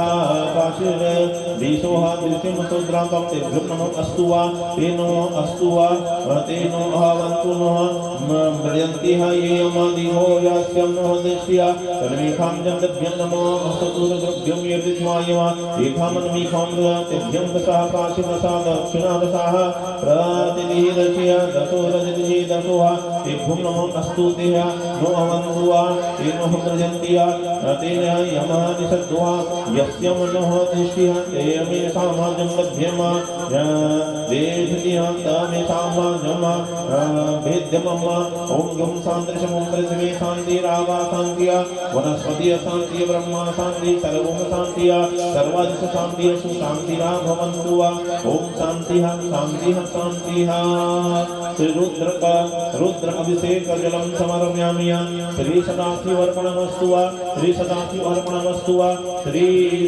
प्राचीर दिशोः दृष्टिं सुद्रान्तं तेभ्यो नमो अस्तु वा तेनो अस्तु वा तेनो अहवन्तु नः मृयन्ति ये यमादिहो यास्यं नः दृष्ट्या तन्मीखां जगद्भ्यं नमो अस्तु रुद्रभ्यं ये विद्वाय वा एकामन्मीखां तेभ्यं दशः प्राचीदशः दक्षिणदशः प्रातिर्दिशः दशो रजतिः दशोः तेभ्यो नमो अस्तु तेहा नो अवन्धुवा तेनो प्रजन्तिया तेन यमः निषद्वा यस्य मनोः दृष्टिः ते मे सामाजं लभ्यमा देशतिः तमे सामाजं भेद्यमम ओम गं शान्तिशमं पृथ्वी शान्तिरावा शान्तिया वनस्पतिः शान्तिः ब्रह्मा शान्तिः सर्वं शान्तिः सर्वदिश शान्तिः सुशान्तिरा भवन्तु वा ओम शान्तिः शान्तिः शान्तिः श्री रुद्र अभिषेक जलम समर्पयामि श्री सदाशिव अर्पणमस्तु वा श्री सदाशिव अर्पणमस्तु वा श्री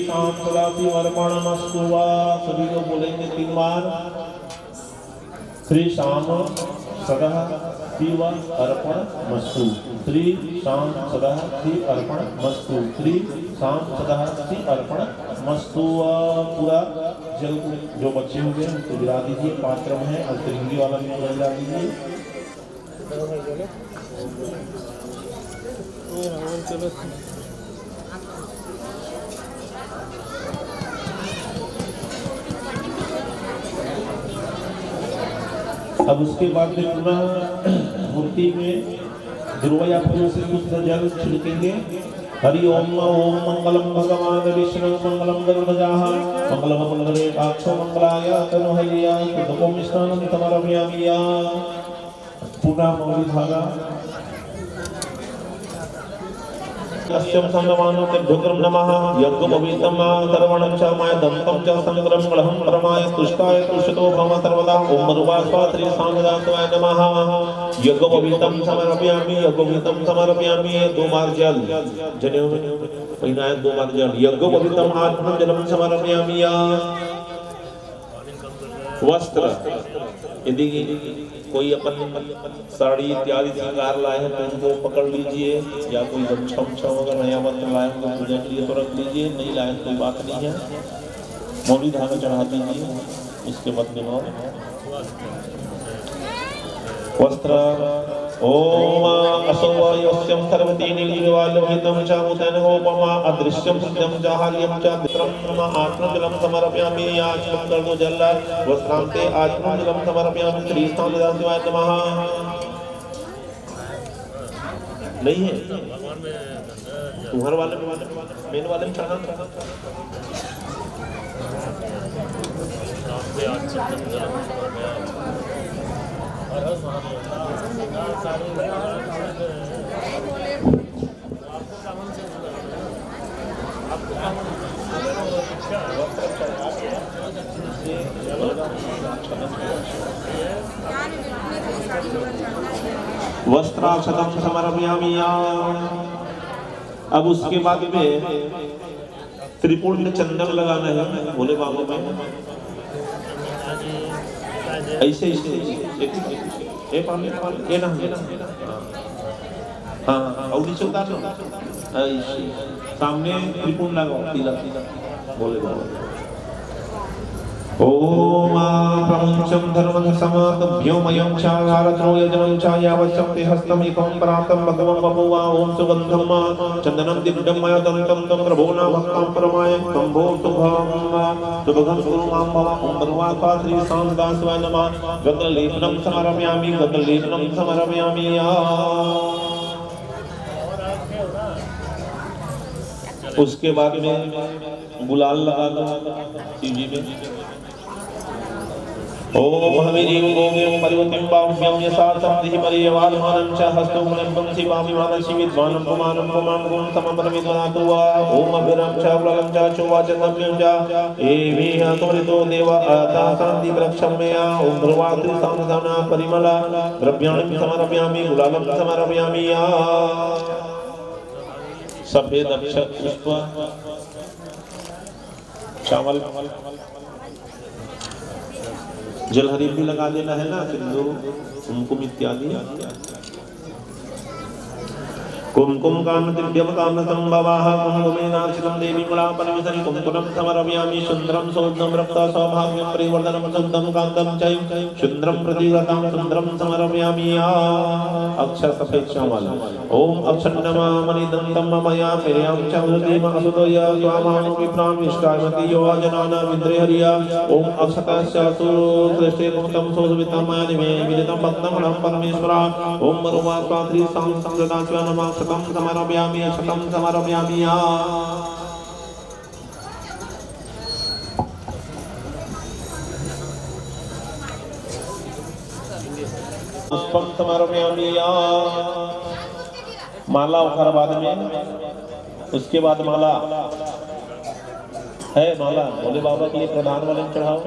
शाम सदाशिव अर्पणमस्तु वा। सभी लोग बोलेंगे 3 बार श्री शाम सदा शिव अर्पणमस्तु श्री शाम सदा शिव अर्पणमस्तु श्री शाम सदा शिव अर्पणमस्तु। पूरा जल जो बच्चे होंगे उनको गिरा दीजिए, पात्र में है अतिरिंगी वाला भी गिरा दीजिए। अब उसके बाद में पुनः मूर्ति में ध्रुवया फूल से शुद्ध जल छिड़केंगे। हरि ओम ओम मंगलम भगवान विष्णु मंगलम गरुड़जाः मंगलम मंगलेकाक्षो मंगलाय तनुहय्या शुद्धोम स्नानं समर्पयामि। पूरा मौली धागा अस्यं संगमानो तेभ्यो नमः यज्ञोपवीतं सर्वणं च माय दन्तं च संग्रहं ग्रहं परमाय तुष्टाय तुष्टो भव सर्वदा ओम मरुवास्वा श्री सांगदात्वाय नमः। यज्ञोपवीतं समर्पयामि यज्ञोपवीतं समर्पयामि। 2 बार जल जनेऊ में पहिनाए 2 बार जल यज्ञोपवीतं आत्मन जलम समर्पयामि। वस्त्र यदि कोई अपन साड़ी इत्यादि श्रृंगार लाए हैं तो उनको पकड़ लीजिए, या कोई गमछा अगर नया वस्त्र लाए हैं तो पूजा के लिए तो रख लीजिए, नहीं लाए कोई बात नहीं है, मौली धागा चढ़ा दीजिए। उसके बदले में वस्त्र ओम असोवयस्यं सर्वतीनि लीलवालोहितं च मुतनोपमा अदृश्यं सत्यं च हाल्यं च वित्रम आत्मजलं समर्पयामि। आत्मजल दो जल वस्त्रांते आत्मजलं समर्पयामि। श्री स्थानदासिवाय नमः। नहीं है तुम्हारे वाले मेन वाले में चढ़ा वस्त्राक्षतं समर्पयामि। अब उसके बाद में त्रिपुर में चंदन लगाना है भोले बाबा में। ऐसे ये पानी ये ना हाँ और नीचे उतार लो। ऐसे सामने त्रिपुर लगाओ पीला भोले बाबा। ओम प्रपंचम धर्मं समातभ्यो मयं चारत्रो यजनं च यावच्चं ते हस्तम एकं प्रातं भगवं बभुवा। ओम सुगंधम चंदनं दिव्यं मया दन्तं तं प्रभो नाभक्तं परमाय शंभो शुभगं कुरु मां भव। ओम भगवान् श्री सांगदासिवाय नमः। गंधलेपनं समर्पयामि गंधलेपनं समर्पयामि। उसके बाद में गुलाल लगा दो शिव जी में। ओम हविरीं गोगीं परिवतिं बाहुभ्यं यसार्थं दिहि परियवालमानं च हस्तोमुलं वंसि पामिमानसि विद्वानं पुमानं पुमां गुं समपरमिद्वनातु वा ओम अभिरं च उललं च चोवाचतम्यं च एवेह त्वरितो देव अतः शान्ति वृक्षं मया ओम ध्रुवात्रि सामधाना परिमला द्रव्याणि समर्पयामि गुलालं समर्पयामि या सफेद अक्षत पुष्प चावल जलहरी भी लगा देना है ना, सिंदूर कुमकुम इत्यादि। कुमकुम काम दिव्यम काम संभवाः कुमकुमेनार्चितं देवी मुलापनमिसरि कुमकुमं समर्पयामि सुंदरं सौद्यं रक्ता सौभाग्यं परिवर्धनं शुद्धं कान्तं चैव सुंदरं प्रतिगतं सुंदरं समर्पयामि अक्षर सफेद चावल ओम अक्षन्नमा मणिदन्तं ममया प्रियं चौदीम असुदय स्वामां विप्रां विष्टामति योजनाना विद्रेहरिया ओम अक्षतस्य सुदृष्टे कुमतं सोजवितं मानिमे विदितं भक्तं लं परमेश्वरा ओम मरुवा स्वात्री संसंगदास्य नमः शतम समर्पयामि शतम समर्पयामि पुष्पम समर्पयामि माला उखाड़ बाद में, उसके बाद माला है, माला भोले बाबा के लिए प्रधान वाले चढ़ाओ।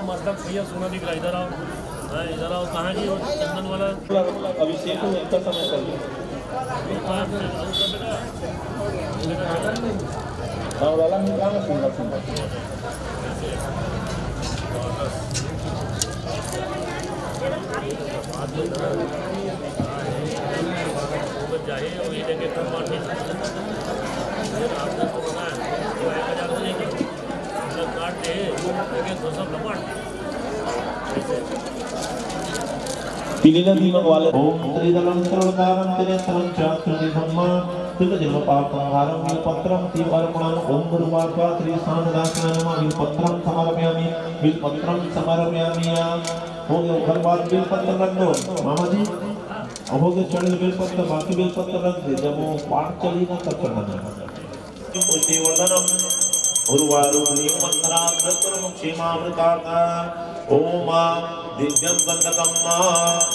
मतलब भैया सोना दिख रहा है, इधर आओ, इधर आओ। कहाँ जी चंदन वाला अभिषेक का समय चल जाए और ये जगह कम बांटने आपने तो बताया 1000 हो जाएगी, काट दे 200 कमाट पीलीला दीपक वाले ओम त्रिदलम सर्वकारं त्रिनेत्रं चाक्षुषि धम्मा त्रिजन्म पापंहारं विलपत्रं तीवर्पणं ओम गुरुवाक्या त्रिसानदासनाम विलपत्रं समर्पयामि विलपत्रं समर्पयामि हो गया। घर बाद बिलपत्र रख दो मामा जी, अब हो गया चढ़े बिलपत्र, बाकी बिलपत्र रख दे, जब वो पाठ चलेगा तब चढ़ाना। पुष्टिवर्धनम उर्वारुणी मंत्रा क्षेमामृतार्था ओम दिव्यं गंधकं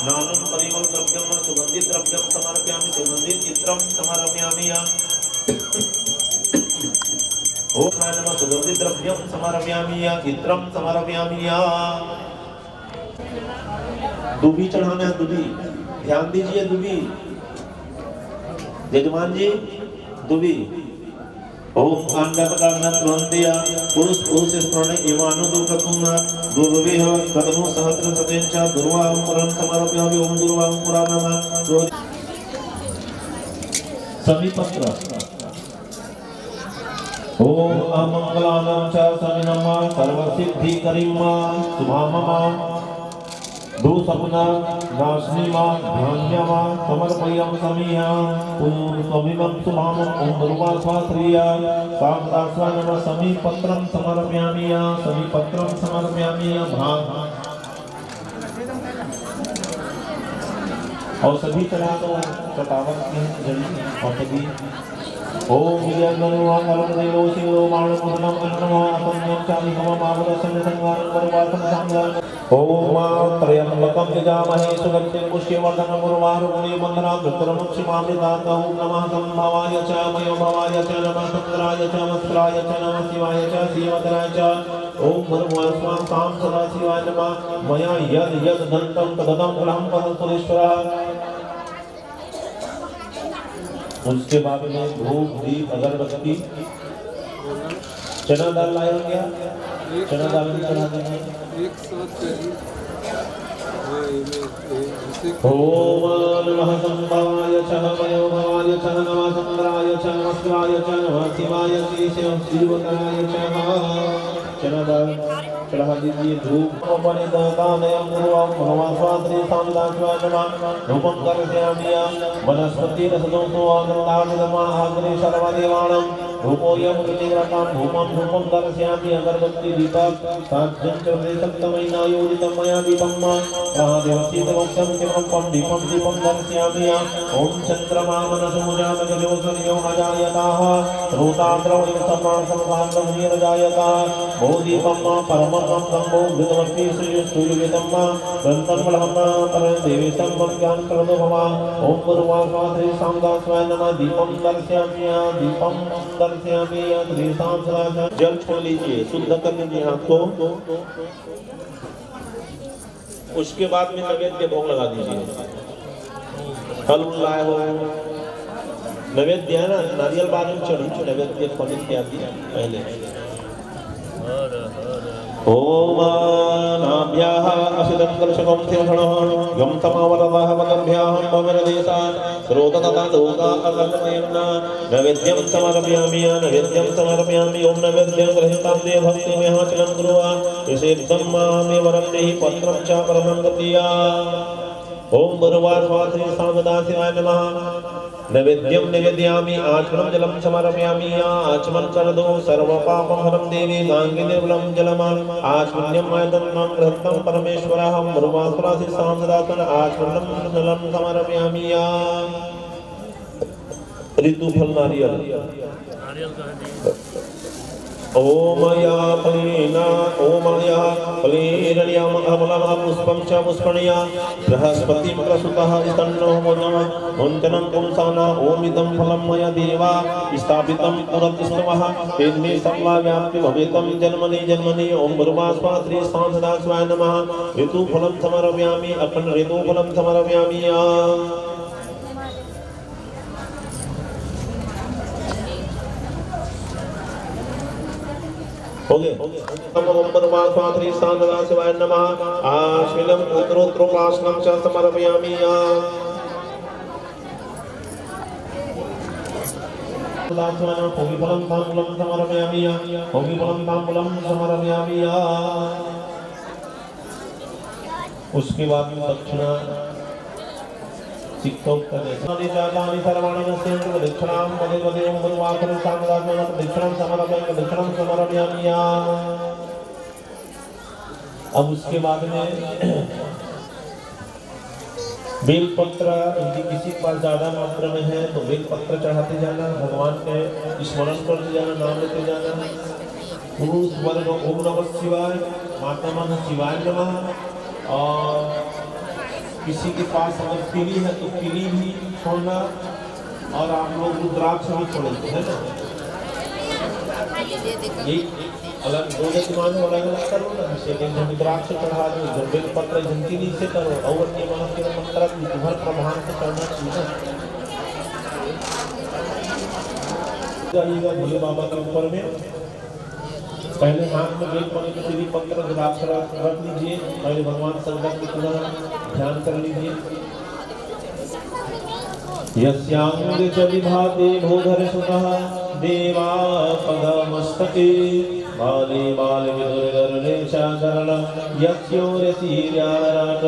नानं परिमल द्रव्यं सुगंधित द्रव्यं समर्पयामि सुगंधित चित्रं समर्पयामि ओम नमः सुगंधित द्रव्यं समर्पयामि चित्रं समर्पयामि। दुबी चढ़ाना है, दुबी ध्यान दीजिए, दुबी यजमान जी दुबी ओम कांडकर्णत्वंतिया पुरुष पुरुष स्मरण इवानु दुर्गतुम दुर्वेह प्रथमो सहस्र सतेंच दुर्वां पुरं समर्पयामि ओम दुर्वां पुराणम समीपत्र ओम अमंगलानं च सविनम सर्वसिद्धिकरीं शुभामम दोषपुना नाशनीमा ध्यान्यमा समर्पयं समीया पुष्पमिमं शुभामं ओम दुर्वासात्रिया सामदास्वानम समीपत्रं समर्पयामि समीपत्रं समर्पयामि भाग और सभी तरह तो चटावत की जड़ी और सभी ओम विजयगणवांगलं देवो शिवो माणमोहनं अन्नमः अपन्यं चालिकमं आवदसं संगारं परवासं संगारं ओम त्र्यंबकं यजामहे सुगन्धिं पुष्टिवर्धनम् उर्वारुकमिव बन्धनात् मृत्युर्मुक्षिमामृतात् ओम नमः संभवाय च मयोभवाय च नमः सुन्दराय च वत्सलाय च नमः शिवाय च श्रीवदनाय च ओम भर्गवास्वां तां सदा शिवाय नमः मया यद यद दन्तं तददं फलं परमेश्वरः उसके बाद में धूप दीप अगरबत्ती चना दाल लाया गया, चना दाल भी चढ़ा देंगे। ओम नमः संभवाय च नमो भवाय च नमः चंद्राय च नमः शिवाय च नमः शिवाय शिवकाय च चना दाल चढ़ा दीजिए। धूप परिदानयं गुरुवां भगवान् स्वात्रे सामदाश्वाय नमः धूपं कर्षयामि वनस्पति रसदोषो आनन्दानन्दमाग्रे सर्वदेवानां धूपोऽयं कृतिव्रतां धूपं धूपं दर्शयामि अगरबत्ती दीपक साज्यं च सप्तमयिना योजितं मया दीपं प्रादेवसीतवक्तं किमपं दीपं दीपं दर्शयामि ॐ चन्द्रमा मनसमुजातगजोसर्यो अजायताः रोताद्रवणसम्मानसमसान्द्रमुनिरजायताः भो दीपं परमं गङ्गो घृतमस्ति सूर्यविदं ग्रन्थं बलहं परं देवेशं ज्ञान करो भवा ॐ गुरुवासवासरे सामदास्वाय नमः दीपं दर्शयामि दीपं जल छोड़ लीजिए, शुद्ध कर लीजिए हाथ को। उसके बाद में नैवेद्य के भोग लगा दीजिए। फल लाए हो नैवेद्य है ना, नारियल बाद में चढ़ी नैवेद्य फल इत्यादि पहले। ओम नाभ्याः असिदं कर्षकं तीर्षणः यं तमावरदाः वदभ्याः पवनदेशात् श्रोततथा लोका अगमयन् नैवेद्यं समर्पयामि ओम नैवेद्यं गृहीतां दे भक्तिमेह चलं गुरुवा विशेषं मामे वरं देहि पत्रं च परमं गतिया। ओम गुरुवासवासरे सामदाशिवाय नमः नैवेद्यं निवेदयामि आचमनं जलं समर्पयामि आचमनं कर दो सर्वपापं हरं देवी गांगे निर्मलं जलम् आचमन्यं आयतनं गृहीतं परमेश्वरः गुरुवासवासरे सामदासन आचमनं जलं समर्पयामि ऋतु फल नारियल ओम या फलेना ओम या फलेरण्यम अमलम पुष्पं च पुष्पणया बृहस्पति प्रसूतः स्तन्नो मोदम मुञ्चनं पुंसाना ओम इदं फलं मया देवा स्थापितं पुरतिष्ठवः तेन्मे सर्वा व्याप्ति भवेतं जन्मनि ओम गुरुवासवासरे सामदास्वाय नमः ऋतुफलं समर्पयामि अखण्ड ऋतुफलं समर्पयामि हो गए। ओम परमात्मात्रि साधनाशिवाय नमः आश्विनं उत्तरोत्तरोपासनं च समर्पयामि होमिफलं ताम्बूलं समर्पयामि उसके बाद में दक्षिणा दक्षिणां समर्पयामि। अब उसके बाद में बेलपत्र यदि किसी के पास ज्यादा मात्रा में है तो बेलपत्र चढ़ाते जाना, भगवान के स्मरण करते जाना, नाम लेते जाना। पुरुष वर्ग ओम नमः शिवाय, माता नमः शिवाय नमः। और किसी के पास अगर किली है तो किली भी छोड़ना, और आप लोग रुद्राक्ष भी छोड़ते हैं ना, ये अलग दो जतिमान अलग अलग करो ना। जैसे रुद्राक्ष चढ़ा दो, जब बेलपत्र जंतीली से करो, और ये महादेव मंत्र तुम्हारे प्रधान से करना चाहिए। भोले बाबा के ऊपर में पहले हाथ में बेलपत्र पत्र रुद्राक्ष रख लीजिए, पहले भगवान शंकर की पुनः ध्यान कर लीजिए। यस्यांगे च विभाते भूधर सुतः देवा पदमस्तके बाले बाल विदुरगरुणे शरणं यस्योरसीर्याराट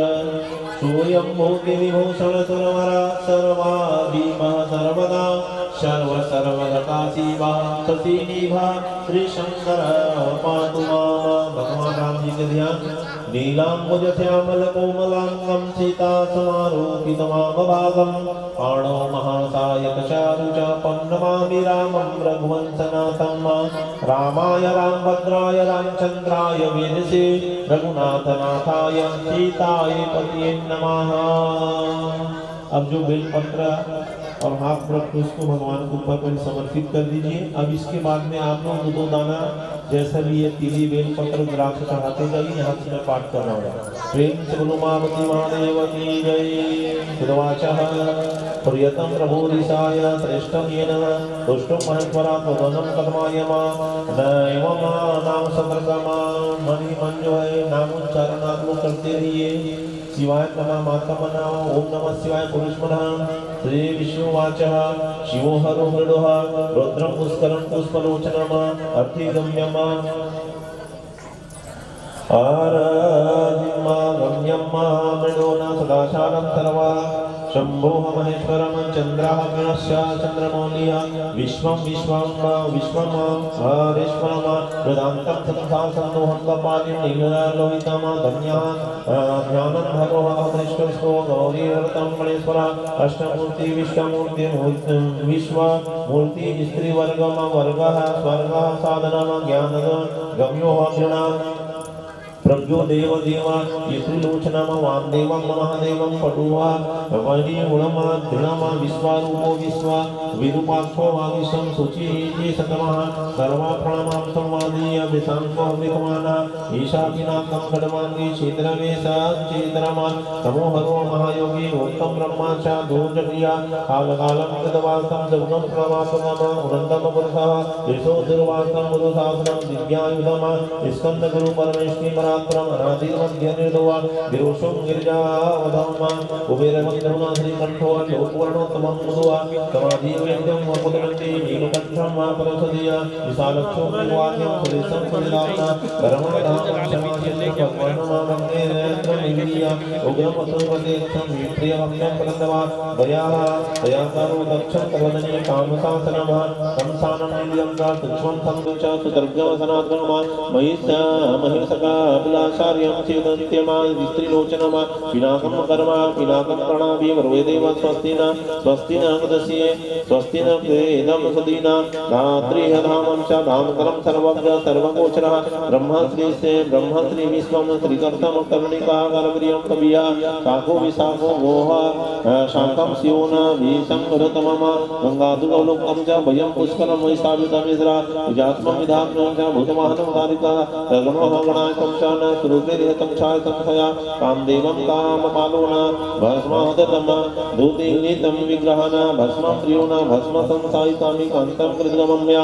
सूर्यं भूति विभूषण सुरवरा सर्वाभीमः सर्वदा सर्वदा शिवा शशिनिभा श्री शंकर पातु मां। भगवान राम जी के ध्यान नीलांबुज श्यामल कोमलांगं सीता समारोपितमामभागं पाणौ महासायक चारु चापं नमामि रामं रघुवंशनाथं रामाय रामभद्राय रामचंद्राय वेदसे रघुनाथनाथाय सीताय पतये नमः। अब जो बेलपत्र और हाथ रख के उसको भगवान के ऊपर पर समर्पित कर दीजिए। अब इसके बाद में आप लोग दो दाना जैसा भी ये तीली बेल पत्र द्राक्ष चढ़ाते जाइए। यहाँ से मैं पाठ कर रहा हूँ। प्रेम से बोलो मावती महादेव की जय। सुदवाचः प्रियतम प्रभुरिषाय श्रेष्ठं येन तुष्टं महेश्वरात् वदनं कथमायमा नैवं नाम संवर्गमा मणि मन जो है नाम उच्चारण आप लोग करते रहिए। शिवाय नमः माता मनाओ। ओम नमः शिवाय पुरुषमनः। श्री विष्णुवाचः शिवो हरो मृडोः रुद्रं पुष्करं पुष्पलोचनम् अर्थिगम्यम् आराजिम्मा गम्यम्मा मृडो न सदाचारं सर्वा शंभोः महेश्वरं चन्द्रः गणस्य चन्द्रमौलिः विश्वं विश्वं विश्वं हरेश्वरं वेदान्तं संसार संदोहं कपालिं नीललोहितं धन्यान् ज्ञानं धरोः अदृष्टो गौरीव्रतं गणेश्वरः अष्टमूर्ति विश्वमूर्ति विश्वमूर्ति स्त्रीवर्गं वर्गः स्वर्गः साधनं ज्ञानं गम्यो अर्जुन प्रज्ञो देव देवा यत्रिलोचनम वामदेवं महादेवं पटुवा वैरिगुणम दृढम विश्वारूपो विश्वा विरूपाक्षो वागीशं शुचि सतमः सर्वा प्रणमां संवादीय विशांको विकमाना ईशापिनाकं खड्मांगी क्षेत्रवेशा चेतरमा तमोहरो महायोगी उत्तम ब्रह्माचा दूरजटिया कालकालं कृतवासं जगनं प्रवासनम उनन्दम पुरुषः यशो दुर्वासं गुरुशासनं दिव्यायुधम स्कंद गुरु परमेश्वरी पराक्रम अनादि मध्य निर्दोआ गिरोशं गिरिजावधम्मा कुबेरमंद्रमा श्रीकंठो लोकवर्णोत्तमं मुदुआ समाधि वेद्यं वपुतरन्ति नीलकंठं वा परसदिया विशालक्षो विवाद्यं सुरेशं सुरिदाम्ना परमाधामं समाधियं भगवानमामग्ने नेत्रमिलिया उग्रं वसुमतेक्षं विप्रियवक्यं परन्दवा दयाः दयाकरो दक्षं तवदने कामसासनमः कंसानं निलियं च सूक्ष्मं संदुच सुतर्गवसनात्ममा महिषा महिषका अभिलाषार्यं चेदन्त्यमा स्त्रीलोचनमा पिनाकं कर्मा पिनाकं प्रणाभि वर्वेदेव स्वस्ति न गदस्ये स्वस्ति न वेदं सदीना धात्रिः धामं च धामकरं सर्वज्ञ सर्वगोचरः ब्रह्मश्री विश्वं श्रीकर्तं कर्णिका करप्रियं कविया शाखो विशाखो गोः शाखं स्योन विसंहृतमम गंगाधुलोकं च भयं पुष्करं वैसावितमिश्रा विजात्मं विधात्मं च भूतवाहनं कारिका गणोः गणायकं च न सुरुद्रेरिहतं छाय संशया कामदेवं कामपालो न भस्मादतम दूतीलितं विग्रहण भस्मं प्रियो न भस्म संसायिकामि कान्तं कृतगमम्या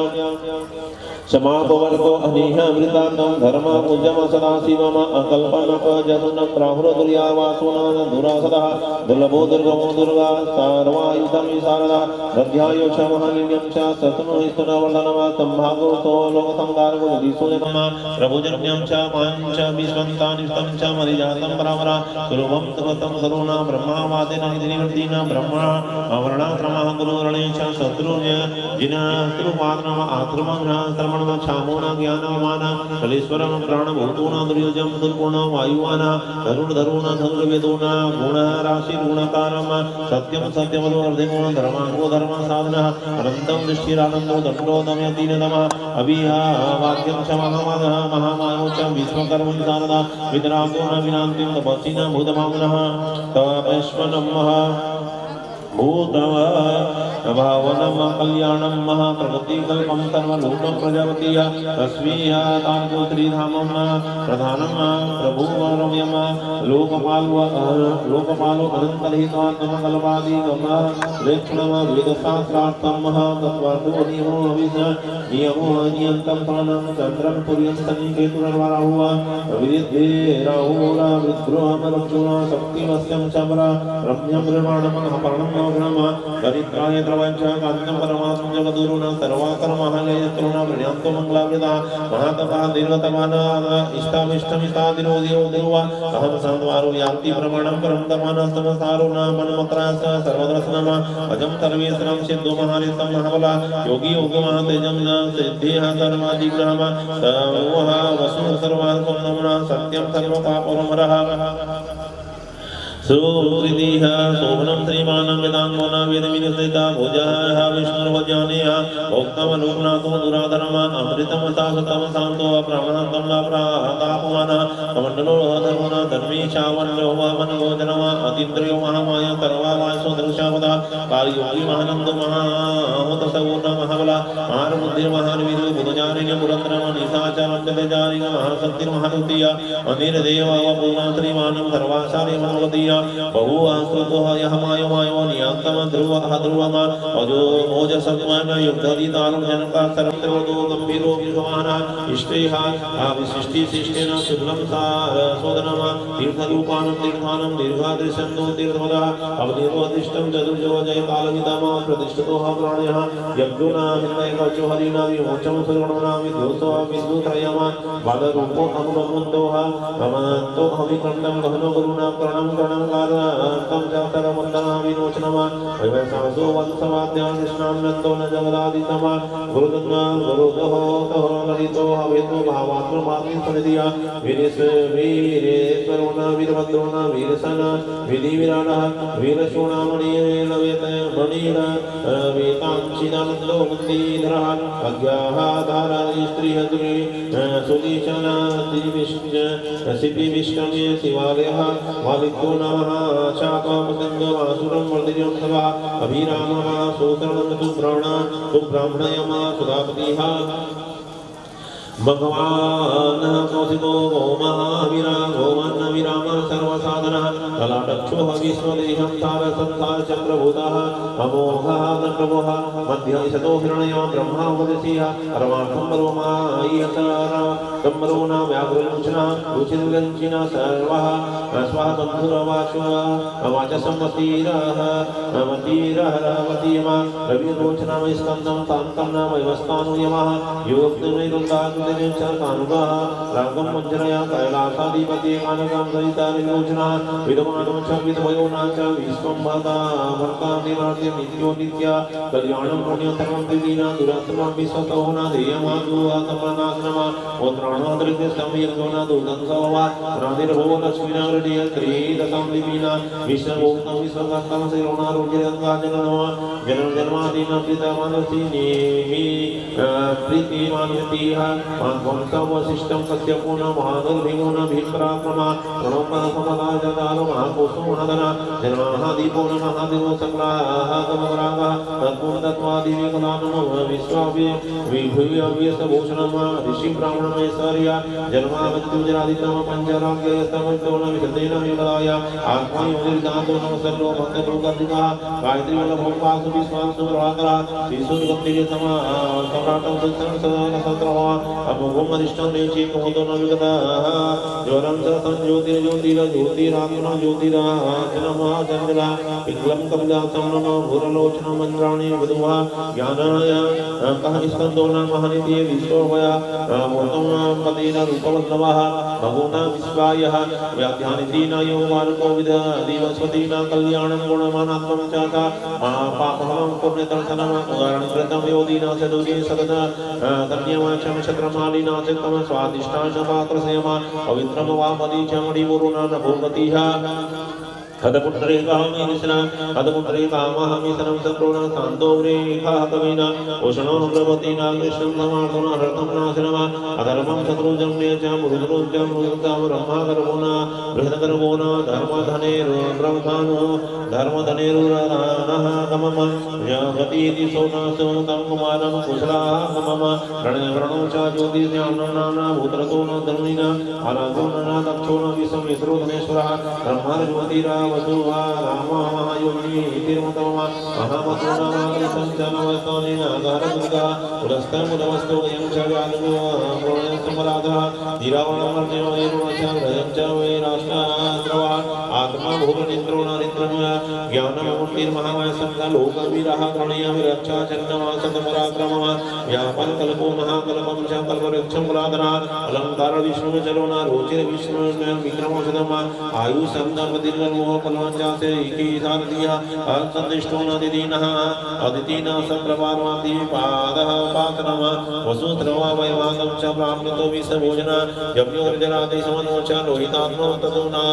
समापवर्तो अनिहमृतान्नं धर्मपूज्यं सदाशिवम् अकल्पनपजनुन प्राहुरदुर्यावासुनान दुरासदः दुर्लभो दुर्गमो दुर्गा सर्वायुधं विशारदा दध्यायो च महालिन्यं च सतनुस्तुनवर्धनम् सम्भागोतो लोकसंगारको दिशोजनम् प्रभुजन्यं च पाञ्च विश्वन्तानिष्टं च मरिजातं परावरा सुलभं तवतं सरोना ब्रह्मावादेन निधिनिवर्तिन ब्रह्मणा अवर्णाश्रमः गुरुवर्णे च शत्रुर्य जिनस्त्रुपादनम् आश्रमं छामोना ज्ञानमान कलेश्वरम प्राणभूतोना दुर्योजम दुर्गुण वायुवाना धरुण धरुण धनुर्वेदोना गुण राशि गुणकारम सत्यम सत्यमदोर्धिगुण धर्मांगो धर्म साधना अनंतम दृष्टिरानंदो दंडो दमयतीनतम अभिहा वाक्यम च महामानः महामायो च विश्वकर्म विदानदा विदरागो न विनान्तिं तपस्विना भूतभावनः तपस्वनं भूतवा भावनम कल्याणम महाप्रगतिकल्पम सर्वलोकं प्रजापतिः तस्मीय तारको श्रीधामं प्रधानं प्रभुवरम्यं लोकपालो अनन्तरहितात्मं कल्पादिगमः प्रेक्षणं वेदशास्त्रार्थं महातत्त्वार्थो नियमो नियन्तं प्राणं चन्द्रं पुर्यं केतुर्वाराहुः विद्ये राहुरा विद्रोहमरुणा शक्तिमस्यं चमरा रम्यं निर्माणं पर्णं दरिद्राय द्रवञ्च कान्तं परमात्मं जगद्गुरुना सर्वाकर्महालयत्रुना प्रण्यन्तो मङ्गलावृता महातपः दीर्घतमाना इष्टामिष्टमिष्टादिरोधियो देवा अहं संद्वारो यान्ति प्रमाणं परं तमानस्तमसारो न मनमक्रास सर्वदर्शनम अजं सर्वेश्वरं सिद्धो महारितं महाबला योगी योगमहातेजं सिद्धिः सर्वाधिग्रहम सर्वः वसु सर्वार्कं नमः सत्यं सर्वपापहरः सुकृतिः शोभनं श्रीमानं वेदाङ्गोना वेदविनिर्दिता भुजः विष्णुर्वज्ञानेः भोक्तमलोकनाथो दुराधर्म अमृतं शाश्वतं शान्तो अप्राणन्तं अप्रातापमानः कमण्डलो धर्मना धर्मीशावन्यो वामनगोचरः अतीन्द्रियो महामाया सर्वावासो दृश्यावदा कालयोगी महानन्दो महाहोतसगुण महाबला महारबुद्धिर्महानवीरो बुधचारिण्य पुरन्द्रम निशाचरं जलचारिण महाशक्तिर्महानुतीय अनिर्देव पूर्णं श्रीमानं सर्वाचार्य मनोगतीय बहु आश्रुतो यः मायो मायो नियन्तं ध्रुवः ध्रुवमा अजो ओजसत्त्वेन युद्धदितारं जनका सर्वतो गम्भीरो विद्वानः इष्टैः विशिष्टिशिष्टेन शुक्लं सोदनम तीर्थरूपानं तीर्थानं दीर्घादृशन्तो तीर्थमदः अवनिर्वदिष्टं चतुर्जो जयकालविदम प्रतिष्ठितोः प्राणयः यज्ञोना हिरण्यकवचो हरिणा विमोचं सुवर्णना विद्योतो विद्युत्रयम बालरूपो अमुनमुन्दोः भवन्तो हविकण्डं गहनो गुरुणा प्रणं प्रणं तं जातरमुण्डना विनोचनम वैवसासो वत्सवाद्यां कृष्णां नन्दो न जगदादितम गुरुदन्वा गुरुदोः तः ललितो हवेतो भावात्ममात्मि सनिधिया वीरेश्वरो न वीरभद्रो न वीरसन विधिविराडः वीरशूणामणिर्वेलवेत मणिर वेतांशिदानन्दो मुक्तिधरः अज्ञाहाधारा स्त्रीहद्री सुदीशना सिद्धिविष्टमे शिवालयः मालिको नमः शापामसङ्गमासुरं वर्धिजं सभा अभिरामः सोतरणं सुब्राह्मणयम सुधापतिः भगवान् कौशिको गो महावीरा गोमन्न विराम सर्वसाधनः कलाटक्षोः विश्वदेहं सार संसार चक्रभूतः अमोघः दण्डवः मध्यशतो हिरण्यो ब्रह्मा वदसीः परमार्थं परोमायतर कम्बरो न व्याघ्रलोचनः रुचिर्गञ्चिनः सर्वः स्वः बन्धुरवाचः वाचसंवतीरः वतीरहरवतीयमा रविलोचनः स्कन्दं तान्तं न वैवस्तानुयमः योगनिरुद्धात् कानुगः रागं मञ्जरया कैलासाधिपति कानकं सहितानिलोचनः विद्वानो च विद्वयो न च विश्वम्भता भर्तादिनाद्य नित्यो नित्या कल्याणं पुण्यतरं दिदीना दुरात्मं विश्वतो न देयमादुआतमनाग्नमा ओत्राणोदृत्यस्तं यज्ञोना दुर्गन्धवा राधिर्भो लक्ष्मीनागृणीय त्रिदशं दिवीना विश्वभूतं विश्वकर्तं शिरोणारोग्यरङ्गाजननवा जन्म जन्मादीनां पितामानसीनेहि प्रीतिमान्यतीह वंशवशिष्टं सत्यपूर्ण महादुर्भिगुण भीपराक्रमा प्रणोपसमदा जदारो महाकोशोणदना जन्मादीपो न महादेवो संग्राह गमरागः तत्पूर्णतत्वादिविकलानमो विश्वाभि विभूयव्यसभूषणं ऋषि ब्राह्मणमैश्वर्य जन्मावत्युजरादितम पञ्चराज्ञस्तमो न विशतेन विकलाय आत्मयोनिर्दातो न सर्वो भक्तलोकधिकः गायत्रीवल्लभं वासु विश्वासु प्रभाकरः विशुद्धिगन्धिरे सम्राटं सत्रः अमोघं अरिष्टं देशे मोदो न विगतः ज्वरं स ज्योतिर्ज्योतिरज्योतिरात्मनो ज्योतिराचनमहाचन्द्रः पिङ्गलं कपिलासं नमो भूरलोचनं मन्द्राणि विदुः ज्ञानाय कः स्कन्दो न महानिधि विश्वभया मोतं पतेन रूपवल्लभः भगुना विश्वायः व्याध्यानिधीना यो वारकोविद दिवस्वतीना कल्याणं गुणमानात्मं चाता पापहं पुण्यदर्शनं उदाहरणकृतं योदीना सदुरी सदन कन्यवाचम शत्रमालिना चित्तम स्वादिष्टा शपात्रसेमा पवित्रम वामदी चमणिमुरुना नभोमतिः हदपुत्रे कामेशना हदपुत्रे कामहमिशनं सत्रोण शान्तोग्रेखः कविना उष्णो प्रभतीना कृष्णं समार्धना हर्तं नाशनमा अधर्मं शत्रुजं च मृदुरुजं मृदुतं ब्रह्मागर्भोना बृहदगर्भोना धर्मधनेरुब्रह्मानो धर्मधनेरुरानः गमम जगतीति सोनासो तं कुमारं कुशलाः गमम रणव्रणो च ज्योतिर्ज्ञानं नाना भूत्रतो न धर्मिना अनागो न दक्षो न विषमित्रो धनेश्वरः ब्रह्मज्योतिरा वसुवा रामः योगी तिरुमतमः महामतुनामागसञ्चनवस्तनेन अगारदुर्गा पुरस्तमुदमस्तो वयं च व्याधुः धीरावणमर्जवैरुणचं च वै राष्ट्रद्रवः आत्मा भूपनिन्द्रो नारिन्द्रमय ज्ञानमूर्तिर्महामयसंघ लोकवीरः प्रणयविरक्षा चन्नवासतपराक्रमः व्यापनकल्पो महाकल्पं च कल्पवृक्षं कुलाधरः अलङ्कार विष्णुचरो न रुचिर्विष्णुविक्रमोषधम् आयुषं दम्पतिर्गर्भो कलवंचासे की सारथिया संदिष्टो नदिदीनः अदितीना संप्रपार्वाति पादः पातनम वसुत्रवा वैवागं च प्राप्तो विसभोजना यज्ञोर्जरादि समनो च लोहितात्मो तदुना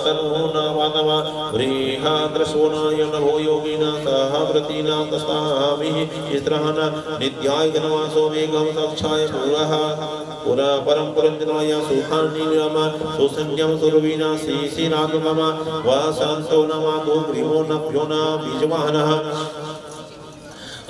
तनुना वातम व्रीहाद्रशोना यनभो योगिना सह व्रतीना तस्ताभिः इस्त्रहन नित्याय गणवासो वेगं सक्षाय पुरः पुरा परम पुरंजनाय सुखानि विराम सुसंज्ञम सुरवीना सीसी रागम वासंतो नमातो ग्रीवो नभ्योना बीजवाहनः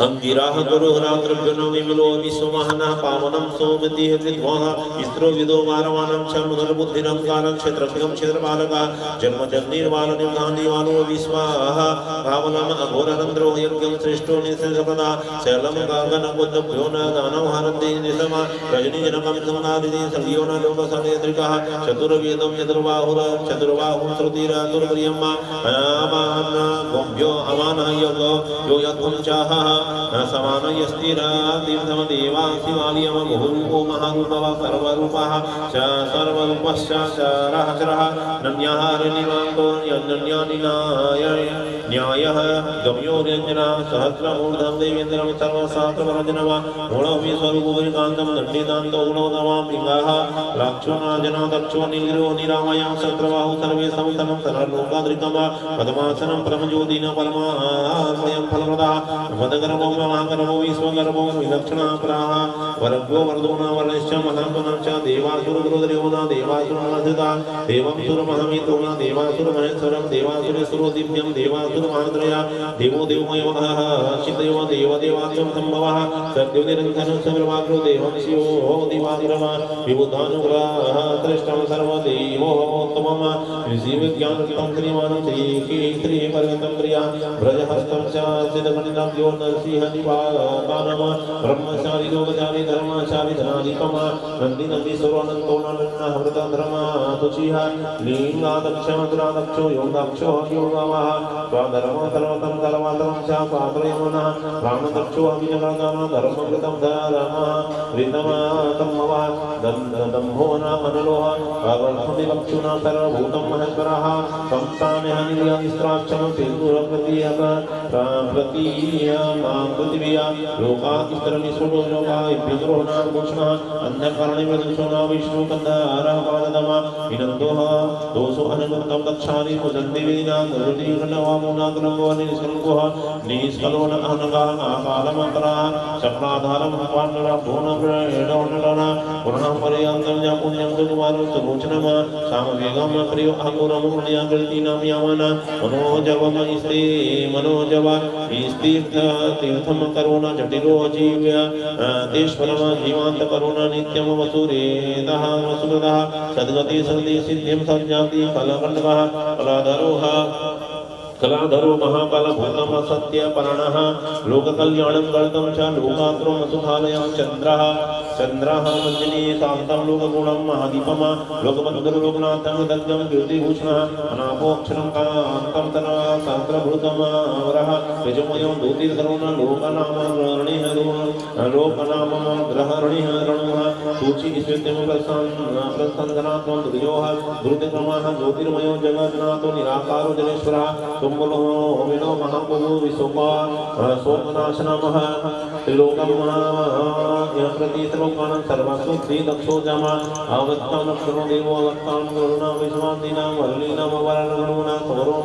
अंगिराह गुरु रात्रभ्यो विमलो विश्वमहनः पावनं सोमतिः विद्वाः इस्रो विदो मारवानं क्षमुदर बुद्धिरंकारं क्षेत्रज्ञं क्षेत्रपालकः जन्मजन्निर्वालनिर्धानिवालो विश्वाः भावनम अघोररंद्रो यज्ञं श्रेष्ठो निसंसपदा शैलं गागनबुद्धभ्यो न दानं हरन्ति निसमा रजनीजनकं संनादिति सलियो न लोकसनेत्रिकः चतुर्वेदं यदुर्बाहुर चतुर्बाहुं श्रुतिरातुर्प्रियं अनामान गोभ्यो अमानः योगो यो यत्थं चाहः समान यस्तिरादिवधम देवा शिवालियम बहुरूपो महारूपः सर्वरूपः च सर्वरूपश्च चरः नन्यः निवान्तो यन्न्यानिनाय न्यायः गम्यो रञ्जना सहस्रमूर्धं देवेन्द्रं सर्वशास्त्रवरजनम मूलभि स्वरूपविकान्तं दण्डितान्तो गुणोदमां लिङ्गः लाक्षोनाजना दक्षो निग्रो निरामयं शत्रबाहु सर्वे समतनं सर्वलोकाद्रिकं पद्मासनं परमज्योतिन परमास्वयं फलप्रदः मदगर्भो महागर्भो विश्वगर्भो विलक्षणापराः वर्गो वर्धोना वर्णश्च महात्मनं च देवासुरगुरुदेवना देवासुरमनधिता देवं सुरमहमितोना देवासुरमहेश्वरं देवासुरसुरदिव्यं देवासुरमहात्रया देवो देवमयोः चिदेव देवदेवाचं सम्भवः सद्योनिरञ्जनं सविर्वाग्रो देवं शिवो दिवादिरमा विबुधानुग्रहः दृष्टं सर्वदेवोत्तमं जीवज्ञानकृतं श्रीमानं श्रीपर्यन्तं क्रिया व्रजहस्तं च सिद्धगणितं यो नरसिंहनिवाकानम ब्रह्मचारी योगचारी धर्मचारी धनाधिकम नन्दी सर्वानन्दो नन्दनः व्रतधर्मा तुचिः लिङ्गादक्षमद्रादक्षो योगाक्षो योगावः स्वाधर्मो सर्वतं सर्वातरं च पात्रयमनः प्राणदक्षो अभिजगदाम धर्मकृतं धर्मः ऋतमातमवः दम्भो नामनलोः अवर्धुनिलक्षुना सर्वभूतं महेश्वरः संस्थानः निर्यादिस्त्राक्षं सिन्दूरप्रतीयक पृथिव्या लोकातिस्तरमिसुडो लोका इभ्यद्रोहणाभूषणः अन्धकरणिमृदुषोणा विष्णुकन्धारः पाददमा विनन्दोः दोषो अनुगतं दक्षानि मुदन्दिवीना गरुडीघटवामुनाग्रमो निष्कल्कोः निष्कलोन अहनगाः आकालमन्तराः चक्राधारं पाण्डरभोनप्रेडोनलना पुनः पर्यन्तं या पुण्यं दुर्वारो सुरोचनम सामवेगं प्रियो अहंगुरं पुण्याकृतीनां यावना मनोजवम स्ते मनोजवा तीर्थम करुणा जटिलो जीव्य तेश्वरम जीवांत करुणा नित्यम वसुरेतः वसुरतः सद्गति सन्ति सिद्धिं सञ्जाति फलकण्डकः फलाधरोः कलाधरो महाकालभूतम सत्यपरणः लोककल्याणं गणतं च लोकात्रो सुखालयं चन्द्रः चन्द्रः मञ्जनी शान्तं लोकगुणं महादीपम लोकबन्धुर्लोकनाथं दग्धं कीर्तिभूषणः अनापोक्षरं कान्तं तना सहस्रभृतं वरः यजमयं दूतिर्करुण लोकनामं ग्रहरणिः रणुः सूचि स्वीत्यं प्रसन्धनात्मं दुर्योः द्रुतक्रमः ज्योतिर्मयो जगन्नाथो निराकारो जनेश्वरः तुमलो विनो महाप्रभु विशोका शोकनाशनमः त्रिलोकं प्रति सर्वकानं सर्वस्व श्रीदक्षो जमा अवत्तां लक्षणो देवो अवत्तां करुणा विश्वान्तिनां वल्लीनां वरणगणुना सौरो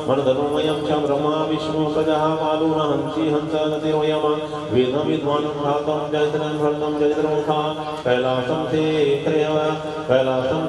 मनधनुमयं च ब्रह्मा विष्णु प्रजः पालुना हंसी हंसगतिर्वयम वेदं विद्वान् भ्रातं जयद्रं भ्रतं जयद्रमुखा कैलासं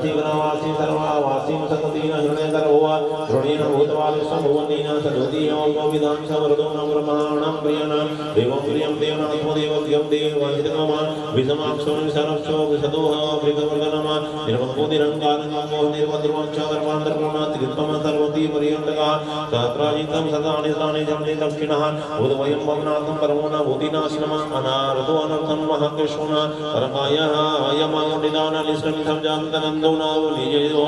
शीघ्रवासी सर्वावासीं सततीन हृदयगर्भोवा ऋणेन भूतवालिशं भुवनीन सदुतीयोगो विधां समृदोनं ब्रह्माणां प्रियणां देवं प्रियं देवनादिपो देवज्ञं देवाञ्चितकामा विषमाक्षो विसरक्षो विशदोः मृगवर्गनम निर्मङ्गोदिरङ्कारङ्गो निर्वद्रुवं च धर्मान्तर्गुणा त्रित्वं सर्वती पर्यन्तकः सहस्राजितं सदानि जमने दक्षिणः उद्वयं भवनाथं परमो न भूतिनाशिनम अनारतो अनर्थं महाकृष्णः परमायः अयमायोनिदान निष्क्रमितं जान्तनन्दो नावलिजयो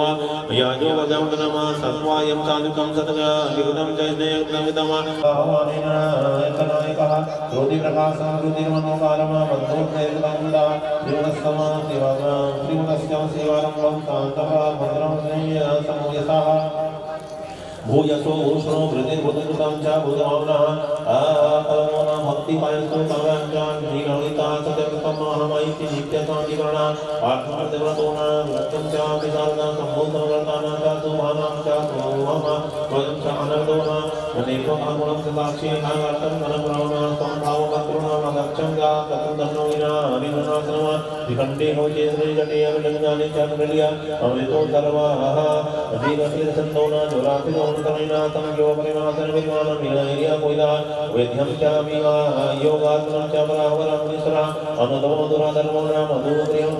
याजो वदन्तनम सत्वायं साधुकं सतगा विरुद्धं जयस्नेहं भगवानेन एकनायकः ज्योतिप्रकाशं ज्योतिर्मनोकालम बन्धोत्तैर्गन्धा त्रिगुणस्तमः त्रिगुणस्य सेवारम्भं कान्तः भद्रं स्नेहसमोयसः भूयसो भूषणो वृद्धिर्बुद्धिकृतं च बुधमानः आकलमोन भक्तिकायस्तु काव्याञ्च श्रीललिता सत्यकृतं महामैत्री नित्यशान्तिकरणा आत्मवर्धवतोन वृत्तं च विशालना सम्भूतवर्ताना च सुभानां च सोमः स्वयं च अनर्दोन अनेकोऽनुगुणं साक्षी नागार्थं मनपुराणं भावकर्तॄणां अगच्छं च ततं धनो विना हरिनाथनम विखण्डे हो चेतने जटे अविलग्नानि च मृलिया अमृतो सर्वाः अधीरतीर्थसन्दोना जोरातिरोणकरणेना तमयो परिमासन विद्वानं विनय्य कोयला वेद्यं च विवा योगात्मनं च परावरं निसरा अनुदमो दुराधर्मोना मधुप्रियं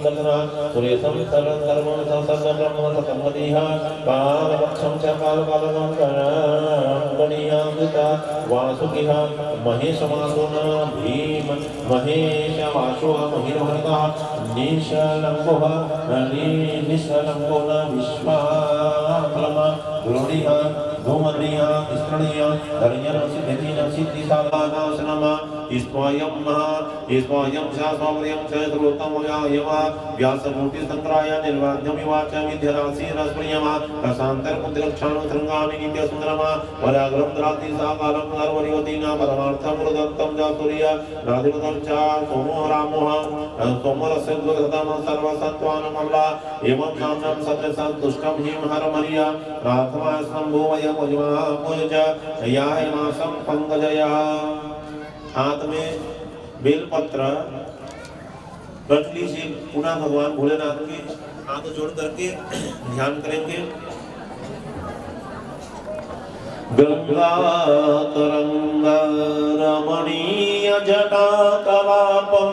दर्शना सुरेशं सरं धर्मं संसर्गं ब्रह्म सतमतिः कालपक्षं च कालकालं गणीयामृता वासुकिः महेशमासोना भीम महेशवासो महिरभृतः निशलम्बोः निशलम्बो न विश्वाक्रमा गुरुणिः धूमणिः स्मरणीय धर्यनसिद्धिन सिद्धिसाधनाशनम ईश्वयं शास्त्रमयं च श्रोतमयायव व्यासमूर्तिसङ्कराय निर्वाद्यमिवाच विद्यराशिरस्प्रियम रसान्तरमुद्रक्षाणुशृङ्गानि नित्यसुन्दरम वराग्रं द्राति साकारं सर्वयोतिन परमार्थमृदत्तं चातुर्य राधिपदं च सोमो रामोः सोमरस्य दुर्गतं सर्वसत्त्वानमल्ला एवं नाम्नं सत्यसन्तुष्टं हिं हरमर्या प्रार्थना सम्भोवय पूज याय मासं पंकजया। हाथ में बेलपत्र रख लीजिए। पुनः भगवान भोलेनाथ के हाथ जोड़ करके ध्यान करेंगे। गंगातरंगा रमणीय जटाकलापम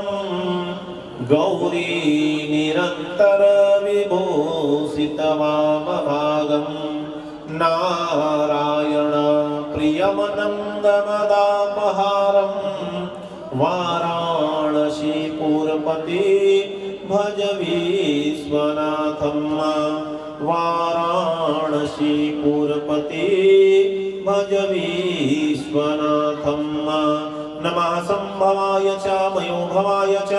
गौरी निरंतर विभूषित वामभागम नारायण प्रियमनंदमदापहारं वाराणसीपुरपति भज विश्वनाथं वाराणसीपुरपति भज विश्वनाथं। नमः संभवाय च मयोभवाय च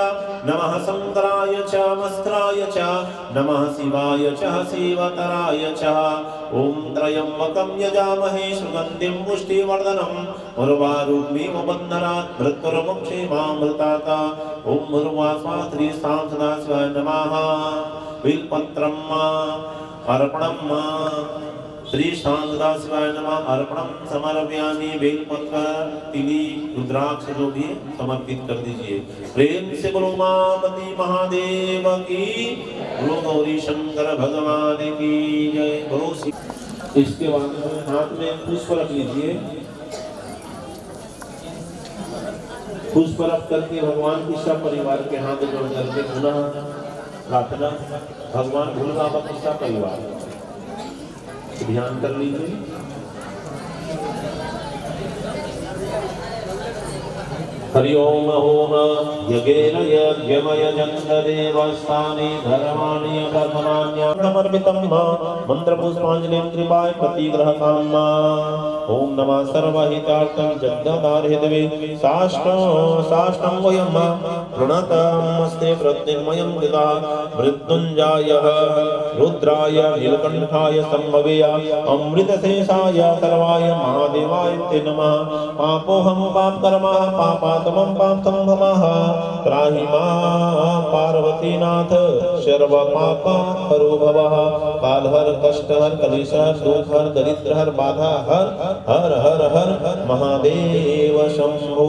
नमः शंकराय च मस्त्राय च नमः शिवाय च शिवतराय च। ओम त्र्यंबकं यजामहे सुगंधिं पुष्टिवर्धनम् उर्वारुकमिव बन्धनात् मृत्युर्मुक्षीमामृतात्। ओम उर्वास्वा श्रीशां सदाशिवाय नमः। बिल्पत्रं अर्पणं श्रीशां सदाशिवाय नमः अर्पणं समर्पयामि। बेलपत्र तिली रुद्राक्ष जो भी समर्पित कर दीजिए। प्रेम से बोलो उमापति महादेव की, बोलो गौरी शंकर भगवान की जय। बोलो। इसके बाद हाथ में पुष्प रख लीजिए। पुष्प रख करके भगवान की सब परिवार के हाथ जोड़ करके पुनः प्रार्थना। भगवान भोलेनाथ की सब परिवार ध्यान कर लीजिए। हरि ओम ओम यज्ञेन यज्ञमय जन्मदेवस्थाने धर्माणि अकर्मणान्यमर्पितं मंत्रपुष्पाञ्जलिं कृपाय प्रतिग्रहकाम। ओम नमः सर्वहितार्थं जगदाधारहितवे साष्टं वयं प्रणतमस्ते प्रतिर्मयं कृता मृत्युञ्जयाय रुद्राय नीलकण्ठाय संभवेय अमृतशेषाय सर्वाय महादेवाय ते नमः। पापोऽहं पापकर्मः पापात्मं पापं भमः त्राहि मां पार्वतीनाथ सर्वपापहरो भवः। कालहर कष्टहर कलेशहर दुःखहर दरिद्रहर बाधाहर हर हर हर महादेव शंभो।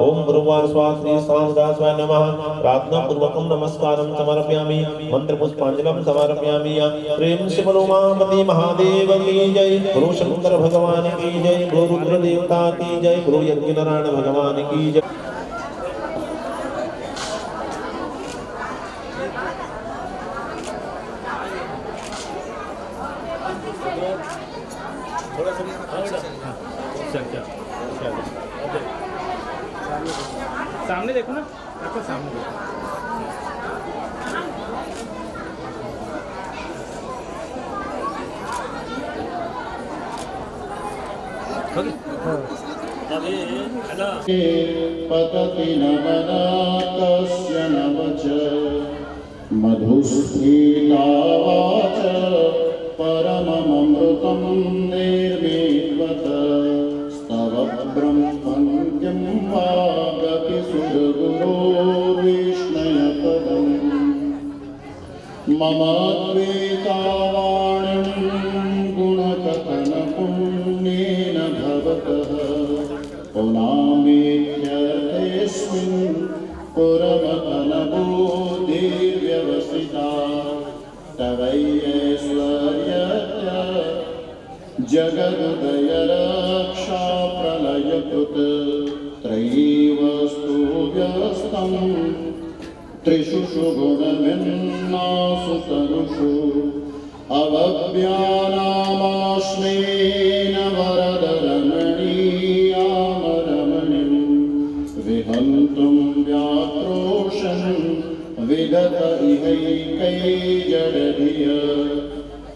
ओम गुरुवार स्वास्त्री सामदासाय नमः। प्रार्थना पूर्वकं नमस्कारं समर्पयामि। मंत्र पुष्पांजलिं समर्पयामि। प्रेम से बोलो उमापति महादेव की जय। गुरु शंकर भगवान की जय। गुरु रुद्र देवता की जय। गुरु यज्ञ नारायण भगवान की जय। सामने देखो ना, आपको सामने देखो। पतति नवनाथस्य नवच मधुस्फीता वाच परममृतं निर्मित्वत स्तव ब्रह्मं किं वागपि सुरगुरोर्विष्णयपदम् मम द्वेतावाणीं गुणकथनपुण्येन भवतः पुनामेत्यर्थेऽस्मिन् पुरमतनबोधिर्व्यवसिता तवैश्वर्यस्य जगदुदयरक्षा प्रलयकृत त्रयीवस्तु व्यस्तं त्रिषु गुणभिन्नासु तनुषु अवव्यानामाश्रेण वरदरमणीयामरमणिं विहन्तुं व्याक्रोशन् विगत इहैकै जडधिय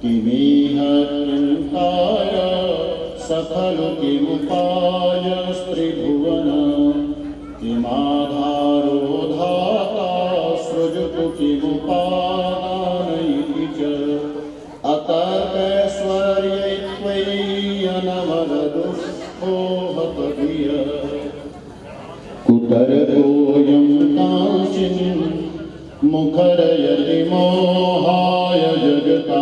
किमिह किङ्काय स खलु किमुपाय स्त्रिभुवन किमाधारो धाता सृजतु किमुपादानैति च अतर्कैश्वर्यैत्वय्यनवरदुःखोहतधिय कुतर्कोऽयं काञ्चिन् मुखरयति मोहाय जगता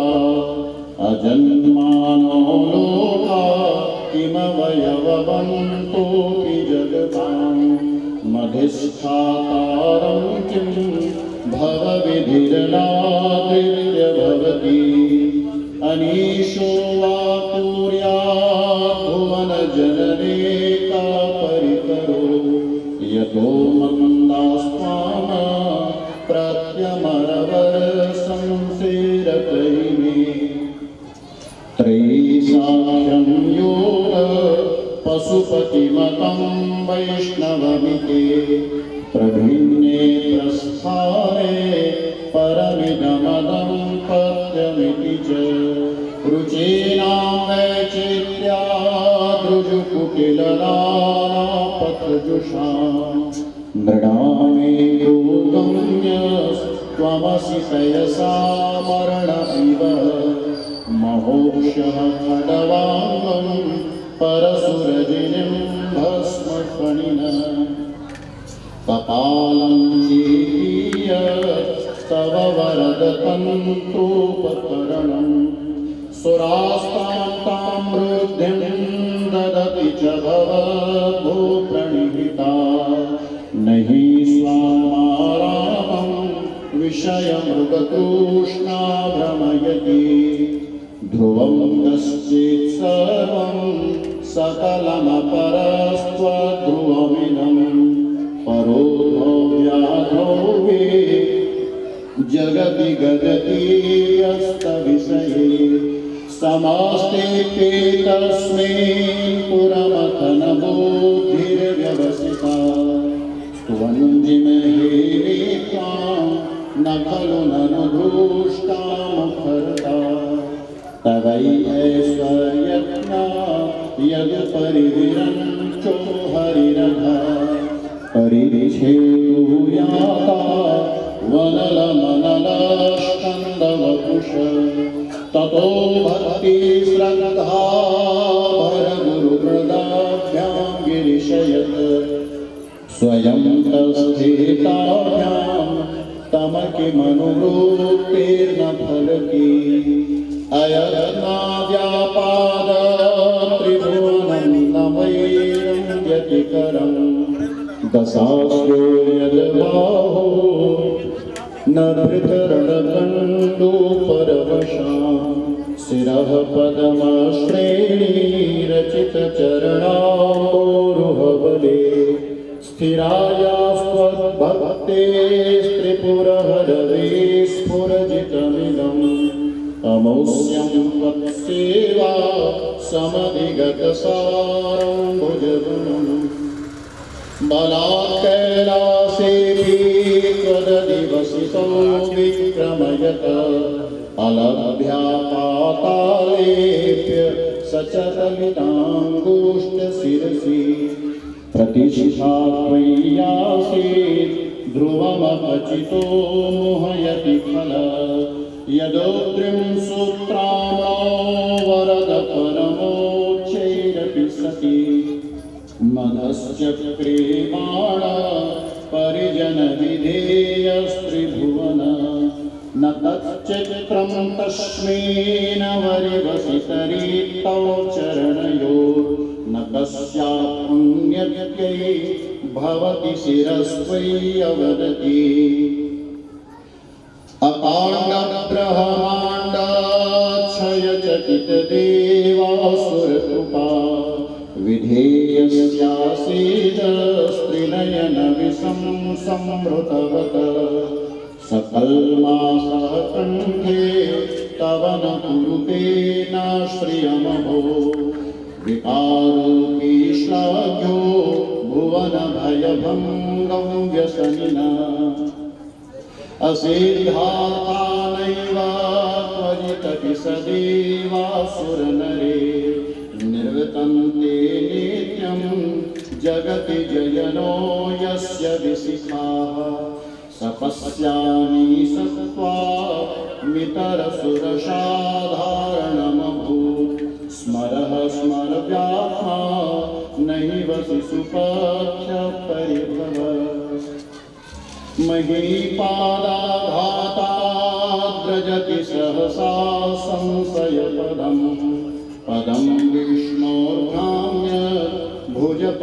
अजन्मानो लोका किमवयववन्तोऽपि जगतां मधिष्ठातारं किं भवविधिर्नादृत्य भवति अनीशो वा कुर्यात् भुवनजननेका परिकरो यतो मन्दास्त्वाम प्रत्यमरवरसंसेरकैमे त्रयीसाख्यं योग पशुपतिमतं वैष्णवमिते प्रभिन्ने प्रस्थाने परमिदमदं पद्यमिति च रुचीनां वैचित्र्यादृजुकुटिलनापथजुषां मृणामे त्वमसि पयसा मरण इव महोक्षः खडवाङ्गं परसुरजिनिं भस्मफणिना कपालं चीय तव वरदतन्तूपकरणं सुरास्तां वृद्धिं ददति च भवभूप्रणिहिता नहि स्वामारामं विषयमृगतृष्णा भ्रमयति ध्रुवं कश्चित् सर्वं सकलमपरस्त्वध्रुवमिदं परोध्याध्रुवे जगति गजति यस्तविषये समस्तेऽप्येतस्मिन् पुरमथनबुद्धिर्व्यवसिता स्तुवन्दिमहेलिकां न खलु ननु धृष्टामुखरता तवैश्वर्यज्ञा यदुपरिविरञ्चो हरिरघा परिच्छेदुयाता वनलमनलस्कन्दवपुष ततो भक्तिश्रद्धा भरगुरुहृदाभ्यां गिरिशयत् स्वयं तस्थिताभ्यां तमकिमनुवृत्तिर्न फलति अयत्नाव्यापादत्रिभुवनं न वैरं व्यतिकरं दशास्यो यद्बाहो न धृतरणकण्डूपरवशां शिरः पद्मश्रेणीरचितचरणारोहबले स्थिरायास्त्वद्भक्ते स्त्रिपुरहरवे स्फुरजितमिदम् अमौस्यं त्वत्सेवा समधिगतसारं भुजगुणम् बलात् कैलासेऽपि त्वदधिवसितो विक्रमयत अलभ्या पातालेऽप्य सचलिताङ्गुष्ठशिरसि प्रतिष्ठा त्वय्यासीत् ध्रुवमपचितो मोहयति खल यदोत्रिं सूत्राणां क्रियमाण परिजनविधेयस्त्रिभुवन न तच्चित्रं तस्मिन् वरिवसितरीतौ चरणयोर्न कस्यापुण्यव्यक्त्यै भवति शिरस्त्वय्यवदति अकाण्डब्रह्माण्डक्षयचकितदेवासुरकृपा विधेयस्यासीदस्त्रिनयनविषं संवृतवत सकल्मासः कण्ठे तव न कुरुते नाश्रियमभो विकारोऽपि श्लाघ्यो भुवनभयभङ्गं व्यसनिनः असिद्धार्थानैव त्वरितपि सदेवासुरनरे निर्वतन्ते नित्यं जगति जयनो यस्य विशिखाः सपश्यामि सत्त्वा मितरसुरसाधारणमभूत् स्मरः स्मरव्यात्मा नैव शिशुपथ्यपरिभव महीपादाघाताद्रजति सहसा संशयपदं पदं विष्णोर्भ्राम्य भुजप